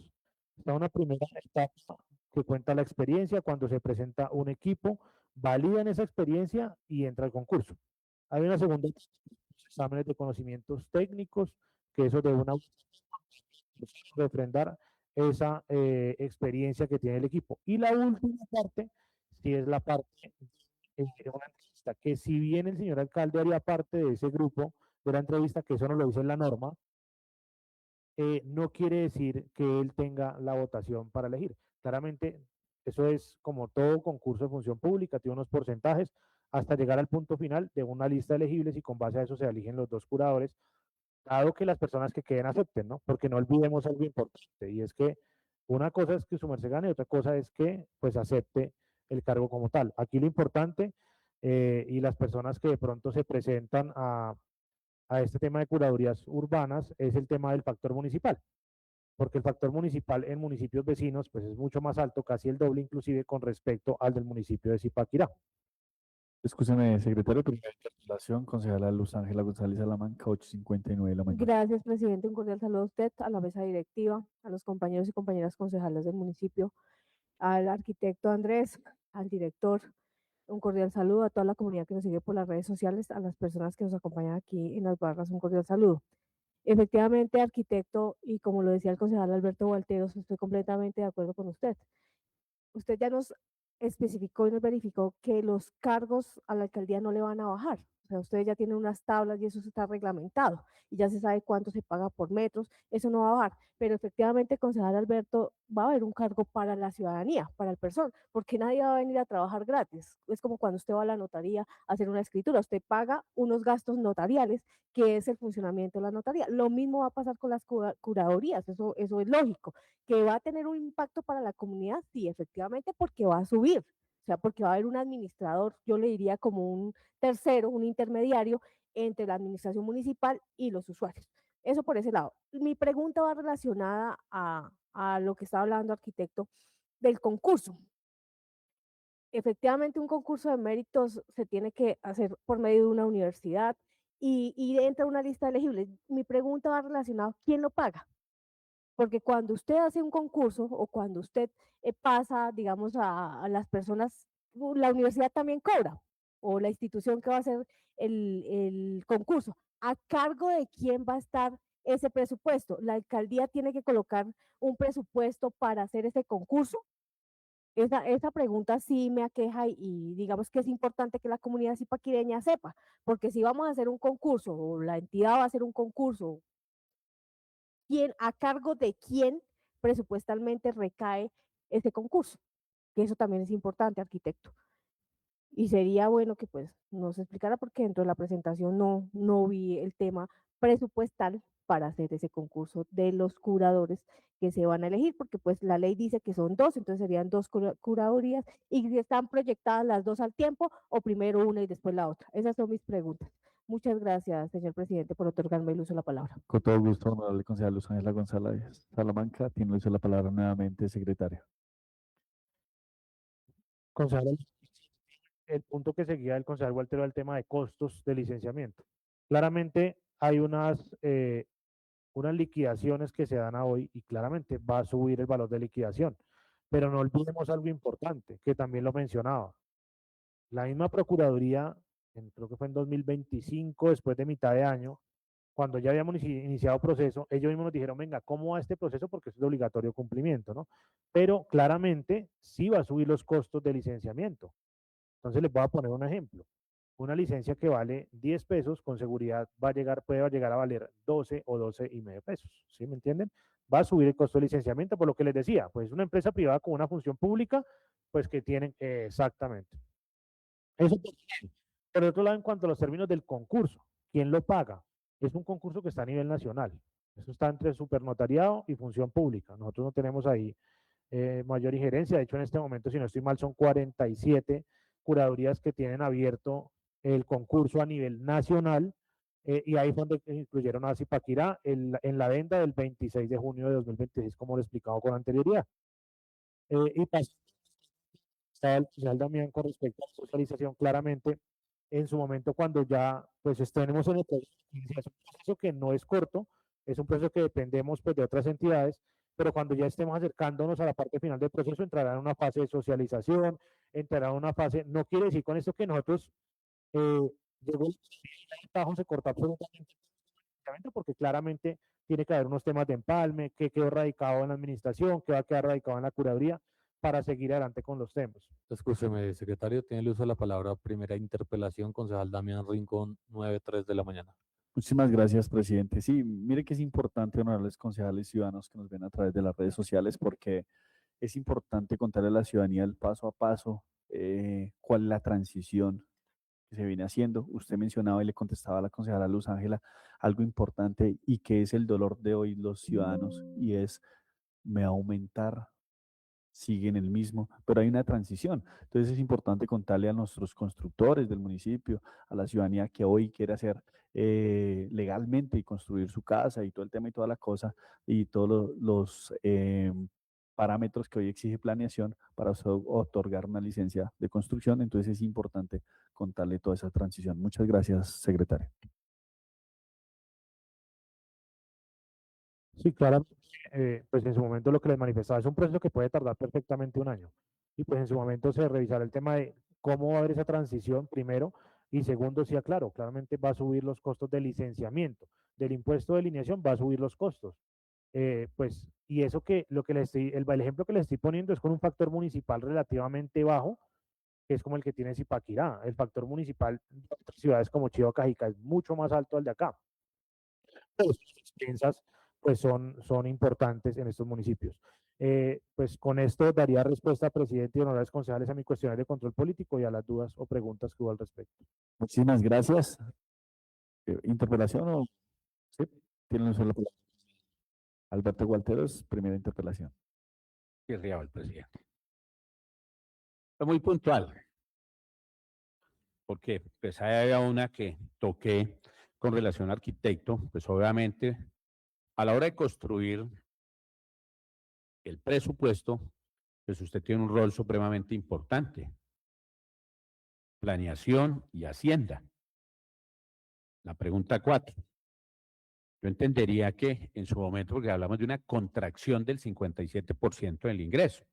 Está una primera etapa que cuenta la experiencia, cuando se presenta un equipo, validan esa experiencia y entra al concurso. Hay una segunda etapa, exámenes de conocimientos técnicos, que eso de una refrendar esa experiencia que tiene el equipo. Y la última parte, sí es la parte de una entrevista, que si bien el señor alcalde haría parte de ese grupo de la entrevista, que eso no lo dice en la norma, no quiere decir que él tenga la votación para elegir. Claramente, eso es como todo concurso de función pública, tiene unos porcentajes hasta llegar al punto final de una lista de elegibles y con base a eso se eligen los dos curadores, dado que las personas que queden acepten, ¿no? Porque no olvidemos algo importante, y es que una cosa es que su merced gane y otra cosa es que pues acepte el cargo como tal. Aquí lo importante y las personas que de pronto se presentan a este tema de curadurías urbanas es el tema del factor municipal. porque el factor municipal en municipios vecinos pues es mucho más alto, casi el doble inclusive con respecto al del municipio de Zipaquirá. Escúcheme, secretario, primera interpelación, concejala Luz Ángela González Salamanca, 8:59 de la mañana. Gracias, presidente. Un cordial saludo a usted, a la mesa directiva, a los compañeros y compañeras concejales del municipio, al arquitecto Andrés, al director. Un cordial saludo a toda la comunidad que nos sigue por las redes sociales, a las personas que nos acompañan aquí en las barras. Un cordial saludo. Efectivamente, arquitecto, y como lo decía el concejal Alberto Gualteros, estoy completamente de acuerdo con usted. Usted ya nos especificó y nos verificó que los cargos a la alcaldía no le van a bajar. O sea, ustedes ya tienen unas tablas y eso está reglamentado y ya se sabe cuánto se paga por metros, eso no va a bajar. Pero efectivamente, concejal Alberto, va a haber un cargo para la ciudadanía, para el persona, porque nadie va a venir a trabajar gratis. Es como cuando usted va a la notaría a hacer una escritura, usted paga unos gastos notariales, que es el funcionamiento de la notaría. Lo mismo va a pasar con las curadurías, eso es lógico. ¿Que va a tener un impacto para la comunidad? Sí, efectivamente, porque va a subir, o sea, porque va a haber un administrador, yo le diría como un tercero, un intermediario entre la administración municipal y los usuarios. Eso por ese lado. Mi pregunta va relacionada a lo que está hablando arquitecto del concurso. Efectivamente, un concurso de méritos se tiene que hacer por medio de una universidad y entra una lista de elegibles. Mi pregunta va relacionada, ¿quién lo paga? Porque cuando usted hace un concurso o cuando usted pasa, digamos, a las personas, la universidad también cobra, o la institución que va a hacer el concurso. ¿A cargo de quién va a estar ese presupuesto? ¿La alcaldía tiene que colocar un presupuesto para hacer ese concurso? Esa pregunta sí me aqueja y digamos que es importante que la comunidad zipaquireña sepa, porque si vamos a hacer un concurso o la entidad va a hacer un concurso, a cargo de quién presupuestalmente recae ese concurso, que eso también es importante, arquitecto. Y sería bueno que pues nos explicara porque dentro de la presentación no vi el tema presupuestal para hacer ese concurso de los curadores que se van a elegir, porque pues la ley dice que son dos, entonces serían dos curadurías y si están proyectadas las dos al tiempo o primero una y después la otra. Esas son mis preguntas. Muchas gracias, señor presidente, por otorgarme el uso de la palabra. Con todo gusto, honorable concejal Luz Ángela González Salamanca, tiene el uso de la palabra nuevamente, secretario. Concejal, el punto que seguía el concejal Walter era el tema de costos de licenciamiento. Claramente hay unas liquidaciones que se dan a hoy y claramente va a subir el valor de liquidación. Pero no olvidemos algo importante, que también lo mencionaba. La misma Procuraduría, creo que fue en 2025, después de mitad de año, cuando ya habíamos iniciado proceso, ellos mismos nos dijeron, venga, ¿cómo va este proceso? Porque es de obligatorio cumplimiento, ¿no? Pero claramente sí va a subir los costos de licenciamiento. Entonces les voy a poner un ejemplo. Una licencia que vale 10 pesos, con seguridad puede llegar a valer 12 o 12,5 pesos, ¿sí me entienden? Va a subir el costo de licenciamiento, por lo que les decía, pues una empresa privada con una función pública, pues que tienen exactamente. Eso por otro lado, en cuanto a los términos del concurso, ¿quién lo paga? Es un concurso que está a nivel nacional. Eso está entre supernotariado y función pública. Nosotros no tenemos ahí mayor injerencia. De hecho, en este momento, si no estoy mal, son 47 curadurías que tienen abierto el concurso a nivel nacional y ahí fue donde incluyeron a Zipaquirá en la venta del 26 de junio de 2026, como lo he explicado con anterioridad. Y estaba el oficial también con respecto a la socialización, claramente, en su momento cuando ya pues tenemos en el proceso, es un proceso que no es corto, es un proceso que dependemos pues de otras entidades, pero cuando ya estemos acercándonos a la parte final del proceso, entrará en una fase de socialización, entrará en una fase, no quiere decir con esto que nosotros llegó el tajo, se corta absolutamente, porque claramente tiene que haber unos temas de empalme, que quedó radicado en la administración, que va a quedar radicado en la curaduría, para seguir adelante con los temas. Escúcheme, secretario, tiene el uso de la palabra. Primera interpelación, concejal Damián Rincón, 9:03 de la mañana. Muchísimas gracias, presidente. Sí, mire que es importante, honorables concejales ciudadanos que nos ven a través de las redes sociales, porque es importante contarle a la ciudadanía el paso a paso, cuál es la transición que se viene haciendo. Usted mencionaba y le contestaba a la concejala Luz Ángela algo importante y que es el dolor de hoy los ciudadanos, y es, ¿me va a aumentar siguen el mismo, pero hay una transición. Entonces es importante contarle a nuestros constructores del municipio, a la ciudadanía que hoy quiere hacer legalmente y construir su casa y todo el tema y toda la cosa y todos los parámetros que hoy exige planeación para otorgar una licencia de construcción. Entonces es importante contarle toda esa transición. Muchas gracias, secretario. Sí, claro, pues en su momento lo que les manifestaba es un proceso que puede tardar perfectamente un año. Y pues en su momento se revisará el tema de cómo va a haber esa transición primero y segundo, sí, claro, claramente va a subir los costos de licenciamiento, del impuesto de alineación va a subir los costos. Pues, y eso que lo que el ejemplo que les estoy poniendo es con un factor municipal relativamente bajo, que es como el que tiene Zipaquirá. El factor municipal de otras ciudades como Chiva, Cajica es mucho más alto al de acá. Pues, sus expensas pues son importantes en estos municipios. Pues con esto daría respuesta, presidente y honorables concejales, a mi cuestionario de control político y a las dudas o preguntas que hubo al respecto. Muchísimas gracias. ¿Interpelación o sí? Tienen solo palabra. Alberto Gualteros, primera interpelación. Riaba el presidente. Fue muy puntual, porque pues había una que toqué con relación al arquitecto, pues obviamente a la hora de construir el presupuesto, pues usted tiene un rol supremamente importante, planeación y hacienda. La pregunta 4. Yo entendería que en su momento, porque hablamos de una contracción del 57% del ingreso,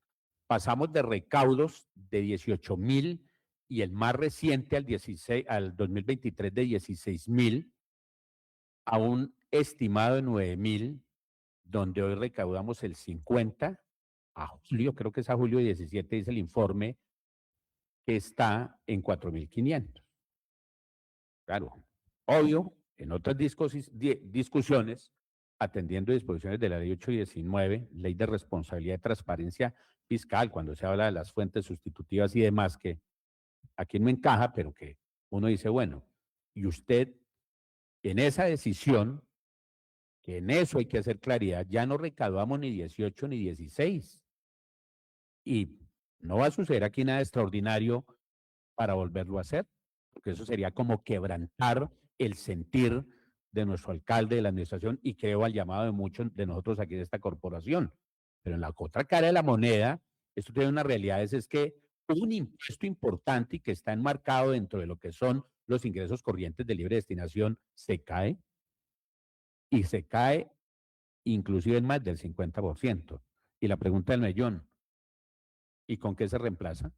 pasamos de recaudos de 18.000 y el más reciente al 2023 de 16.000 a un estimado de 9.000, donde hoy recaudamos el 50 a julio, creo que es a julio 17, dice el informe, que está en 4.500. Claro, obvio, en otras discusiones, atendiendo disposiciones de la ley 819, ley de responsabilidad y transparencia fiscal, cuando se habla de las fuentes sustitutivas y demás, que aquí no encaja, pero que uno dice, bueno, y usted en esa decisión, que en eso hay que hacer claridad, ya no recaudamos ni 18 ni 16. Y no va a suceder aquí nada extraordinario para volverlo a hacer, porque eso sería como quebrantar el sentir de nuestro alcalde, de la administración, y creo al llamado de muchos de nosotros aquí de esta corporación. Pero en la otra cara de la moneda, esto tiene unas realidades, es que un impuesto importante y que está enmarcado dentro de lo que son los ingresos corrientes de libre destinación se cae, y se cae inclusive en más del 50%. Y la pregunta del millón, ¿y con qué se reemplaza?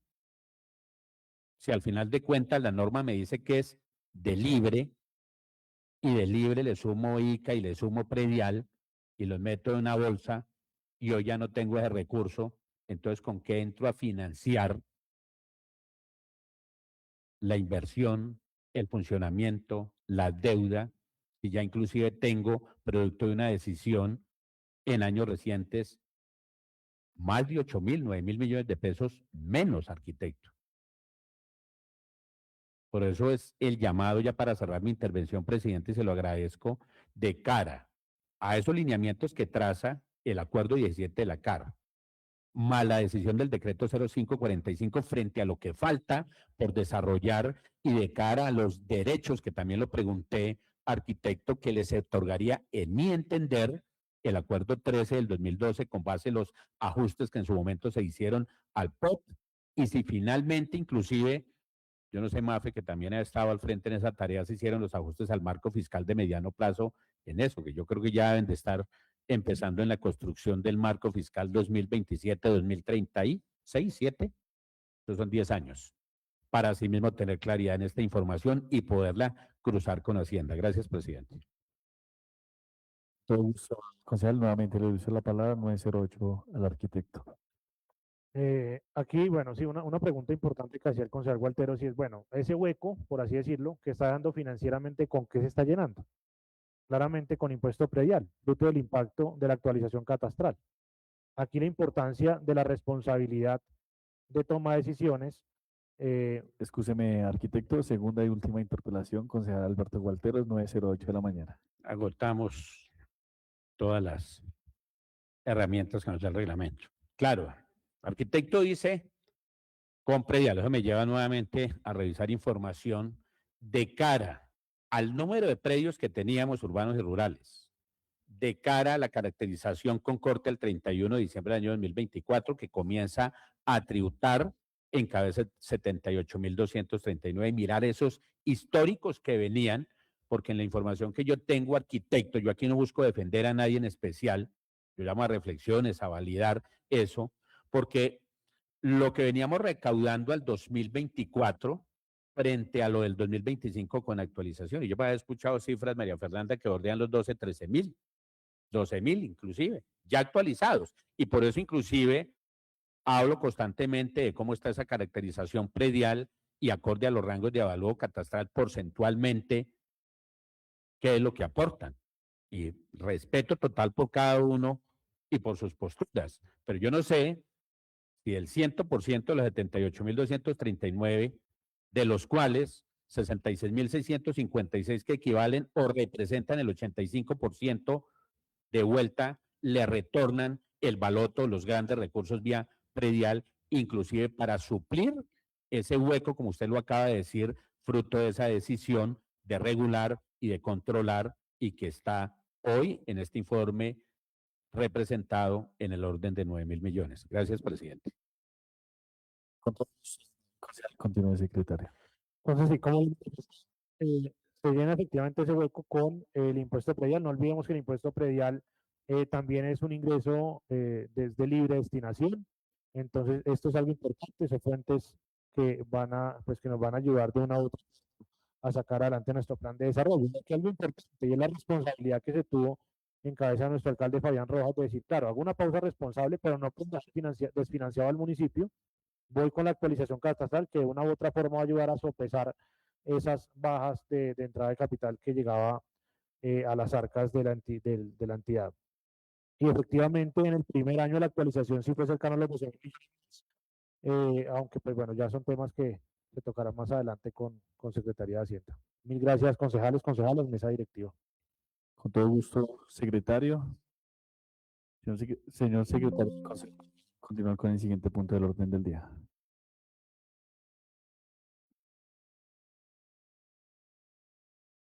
Si al final de cuentas la norma me dice que es de libre, y de libre le sumo ICA y le sumo predial y los meto en una bolsa y hoy ya no tengo ese recurso, entonces ¿con qué entro a financiar la inversión, el funcionamiento, la deuda? Y ya inclusive tengo, producto de una decisión en años recientes, más de 8.000, 9.000 millones de pesos menos, arquitecto. Por eso es el llamado, ya para cerrar mi intervención, presidente, y se lo agradezco, de cara a esos lineamientos que traza el acuerdo 17 de la CAR, más la decisión del decreto 0545 frente a lo que falta por desarrollar y de cara a los derechos, que también lo pregunté, arquitecto, que les otorgaría, en mi entender, el acuerdo 13 del 2012 con base en los ajustes que en su momento se hicieron al POT, y si finalmente inclusive, yo no sé, Mafe, que también ha estado al frente en esa tarea, se hicieron los ajustes al marco fiscal de mediano plazo en eso, que yo creo que ya deben de estar empezando en la construcción del marco fiscal 2027-2036, 7, esos son 10 años, para así mismo tener claridad en esta información y poderla cruzar con Hacienda. Gracias, presidente. Concejal, nuevamente le doy la palabra, 908 al arquitecto. Aquí, bueno, sí, una pregunta importante que hacía el concejal Gualteros, y es, bueno, ese hueco, por así decirlo, que está dando financieramente, ¿con qué se está llenando? Claramente con impuesto predial, fruto del impacto de la actualización catastral. Aquí la importancia de la responsabilidad de toma de decisiones. Excúseme, arquitecto, segunda y última interpelación, concejal Alberto Gualteros, 908 de la mañana. Agotamos todas las herramientas que nos da el reglamento. Claro, Arquitecto dice, con predial, eso me lleva nuevamente a revisar información de cara al número de predios que teníamos urbanos y rurales, de cara a la caracterización con corte el 31 de diciembre del año 2024, que comienza a tributar en cabeza 78.239, mirar esos históricos que venían, porque en la información que yo tengo, arquitecto, yo aquí no busco defender a nadie en especial, yo llamo a reflexiones, a validar eso, porque lo que veníamos recaudando al 2024 frente a lo del 2025 con actualización. Y yo he escuchado cifras, María Fernanda, que bordean los 12, 13.000, 12.000 inclusive, ya actualizados. Y por eso inclusive hablo constantemente de cómo está esa caracterización predial y acorde a los rangos de avalúo catastral porcentualmente, qué es lo que aportan. Y respeto total por cada uno y por sus posturas. Pero yo no sé si el 100% de los 78.239, de los cuales 66.656 que equivalen o representan el 85% de vuelta, le retornan el baloto, los grandes recursos vía predial, inclusive para suplir ese hueco, como usted lo acaba de decir, fruto de esa decisión de regular y de controlar y que está hoy en este informe representado en el orden de 9.000 millones. Gracias, presidente. Continúe, secretario. Entonces, sí, como se llena efectivamente ese hueco con el impuesto predial. No olvidemos que el impuesto predial también es un ingreso desde libre destinación. Entonces, esto es algo importante, son fuentes que que nos van a ayudar de una u otra a sacar adelante nuestro plan de desarrollo. Que algo importante y es la responsabilidad que se tuvo en cabeza de nuestro alcalde Fabián Rojas de decir, claro, hago una pausa responsable, pero no pues, desfinanciado al municipio. Voy con la actualización catastral que de una u otra forma va a ayudar a sopesar esas bajas de entrada de capital que llegaba a las arcas de la entidad. Y efectivamente en el primer año la actualización sí fue cercana a los 12 millones, aunque pues bueno, ya son temas que se tocarán más adelante con Secretaría de Hacienda. Mil gracias, concejales, concejalas, mesa directiva. Con todo gusto, secretario. Señor secretario, continuar con el siguiente punto del orden del día.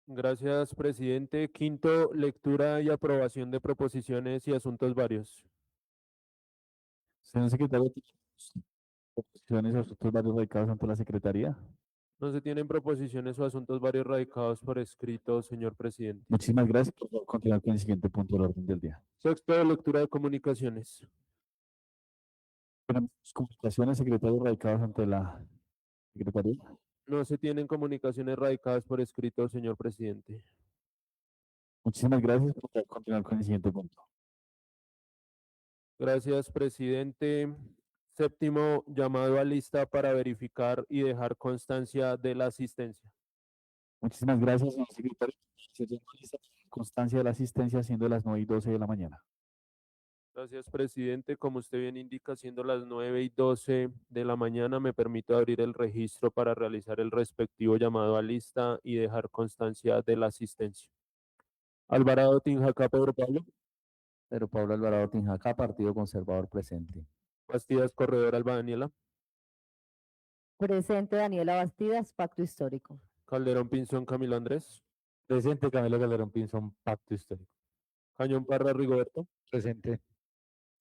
Gracias, presidente. Quinto, lectura y aprobación de proposiciones y asuntos varios. Señor secretario, proposiciones o asuntos varios radicados ante la secretaría. No se tienen proposiciones o asuntos varios radicados por escrito, señor presidente. Muchísimas gracias. Por favor, continuar con el siguiente punto del orden del día. Sexto, lectura de comunicaciones. Tenemos comunicaciones, secretarios radicados ante la secretaría. No se tienen comunicaciones radicadas por escrito, señor presidente. Muchísimas gracias. Por favor, continuar con el siguiente punto. Gracias, presidente. Séptimo, llamado a lista para verificar y dejar constancia de la asistencia. Muchísimas gracias, señor secretario. Constancia de la asistencia siendo las 9:12 de la mañana. Gracias, presidente. Como usted bien indica, siendo las 9:12 de la mañana, me permito abrir el registro para realizar el respectivo llamado a lista y dejar constancia de la asistencia. Alvarado Tinjacá, Pedro Pablo. Pedro Pablo Alvarado Tinjacá, Partido Conservador presente. Bastidas Corredor, Alba Daniela. Presente Daniela Bastidas, Pacto Histórico. Calderón Pinzón, Camilo Andrés. Presente Camilo Calderón Pinzón, Pacto Histórico. Cañón Parra, Rigoberto. Presente.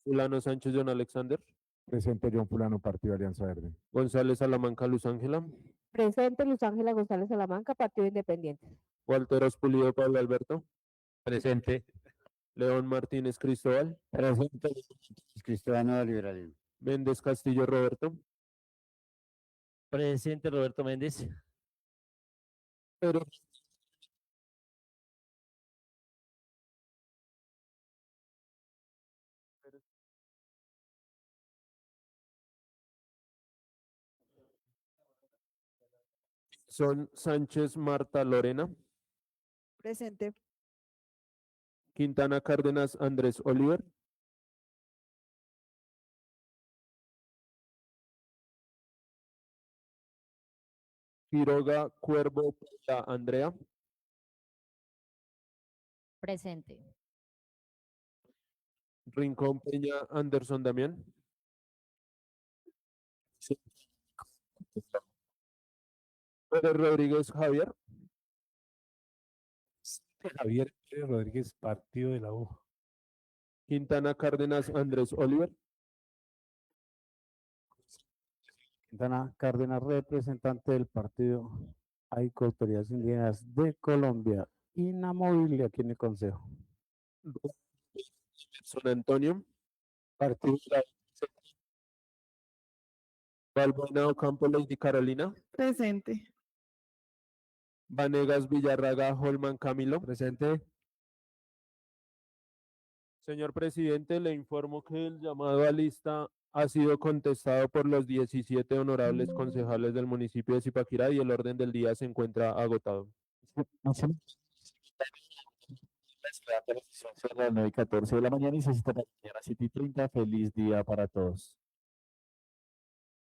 Fulano Sánchez, John Alexander. Presente John Fulano, Partido Alianza Verde. González Salamanca, Luz Ángela. Presente Luz Ángela González Salamanca, Partido Independiente. Walter Ospulido, Pablo Alberto. Presente. León Martínez Cristóbal. Presente Cristiano del Liberalismo. Méndez Castillo, Roberto. Presente Roberto Méndez. Pedro. Son Sánchez Marta Lorena. Presente. Quintana Cárdenas Andrés Oliver. Quiroga Cuervo Paula Andrea. Presente. Rincón Peña Anderson Damián. Pérez Rodríguez Javier. Javier Pérez Rodríguez, partido de la U. Quintana Cárdenas Andrés Oliver. Quintana Cárdenas, representante del partido AICO, Autoridades Indígenas de Colombia, inamovible aquí en el Consejo. San Antonio. Partido de la Valbuena Ocampo Lady Carolina. Presente. Vanegas Villarraga Holman Camilo. presente. Señor presidente, le informo que el llamado a lista ha sido contestado por los 17 honorables concejales del municipio de Zipaquirá y el orden del día se encuentra agotado. Las 9:14 de la mañana y se cita para mañana 7:30. Feliz día para todos.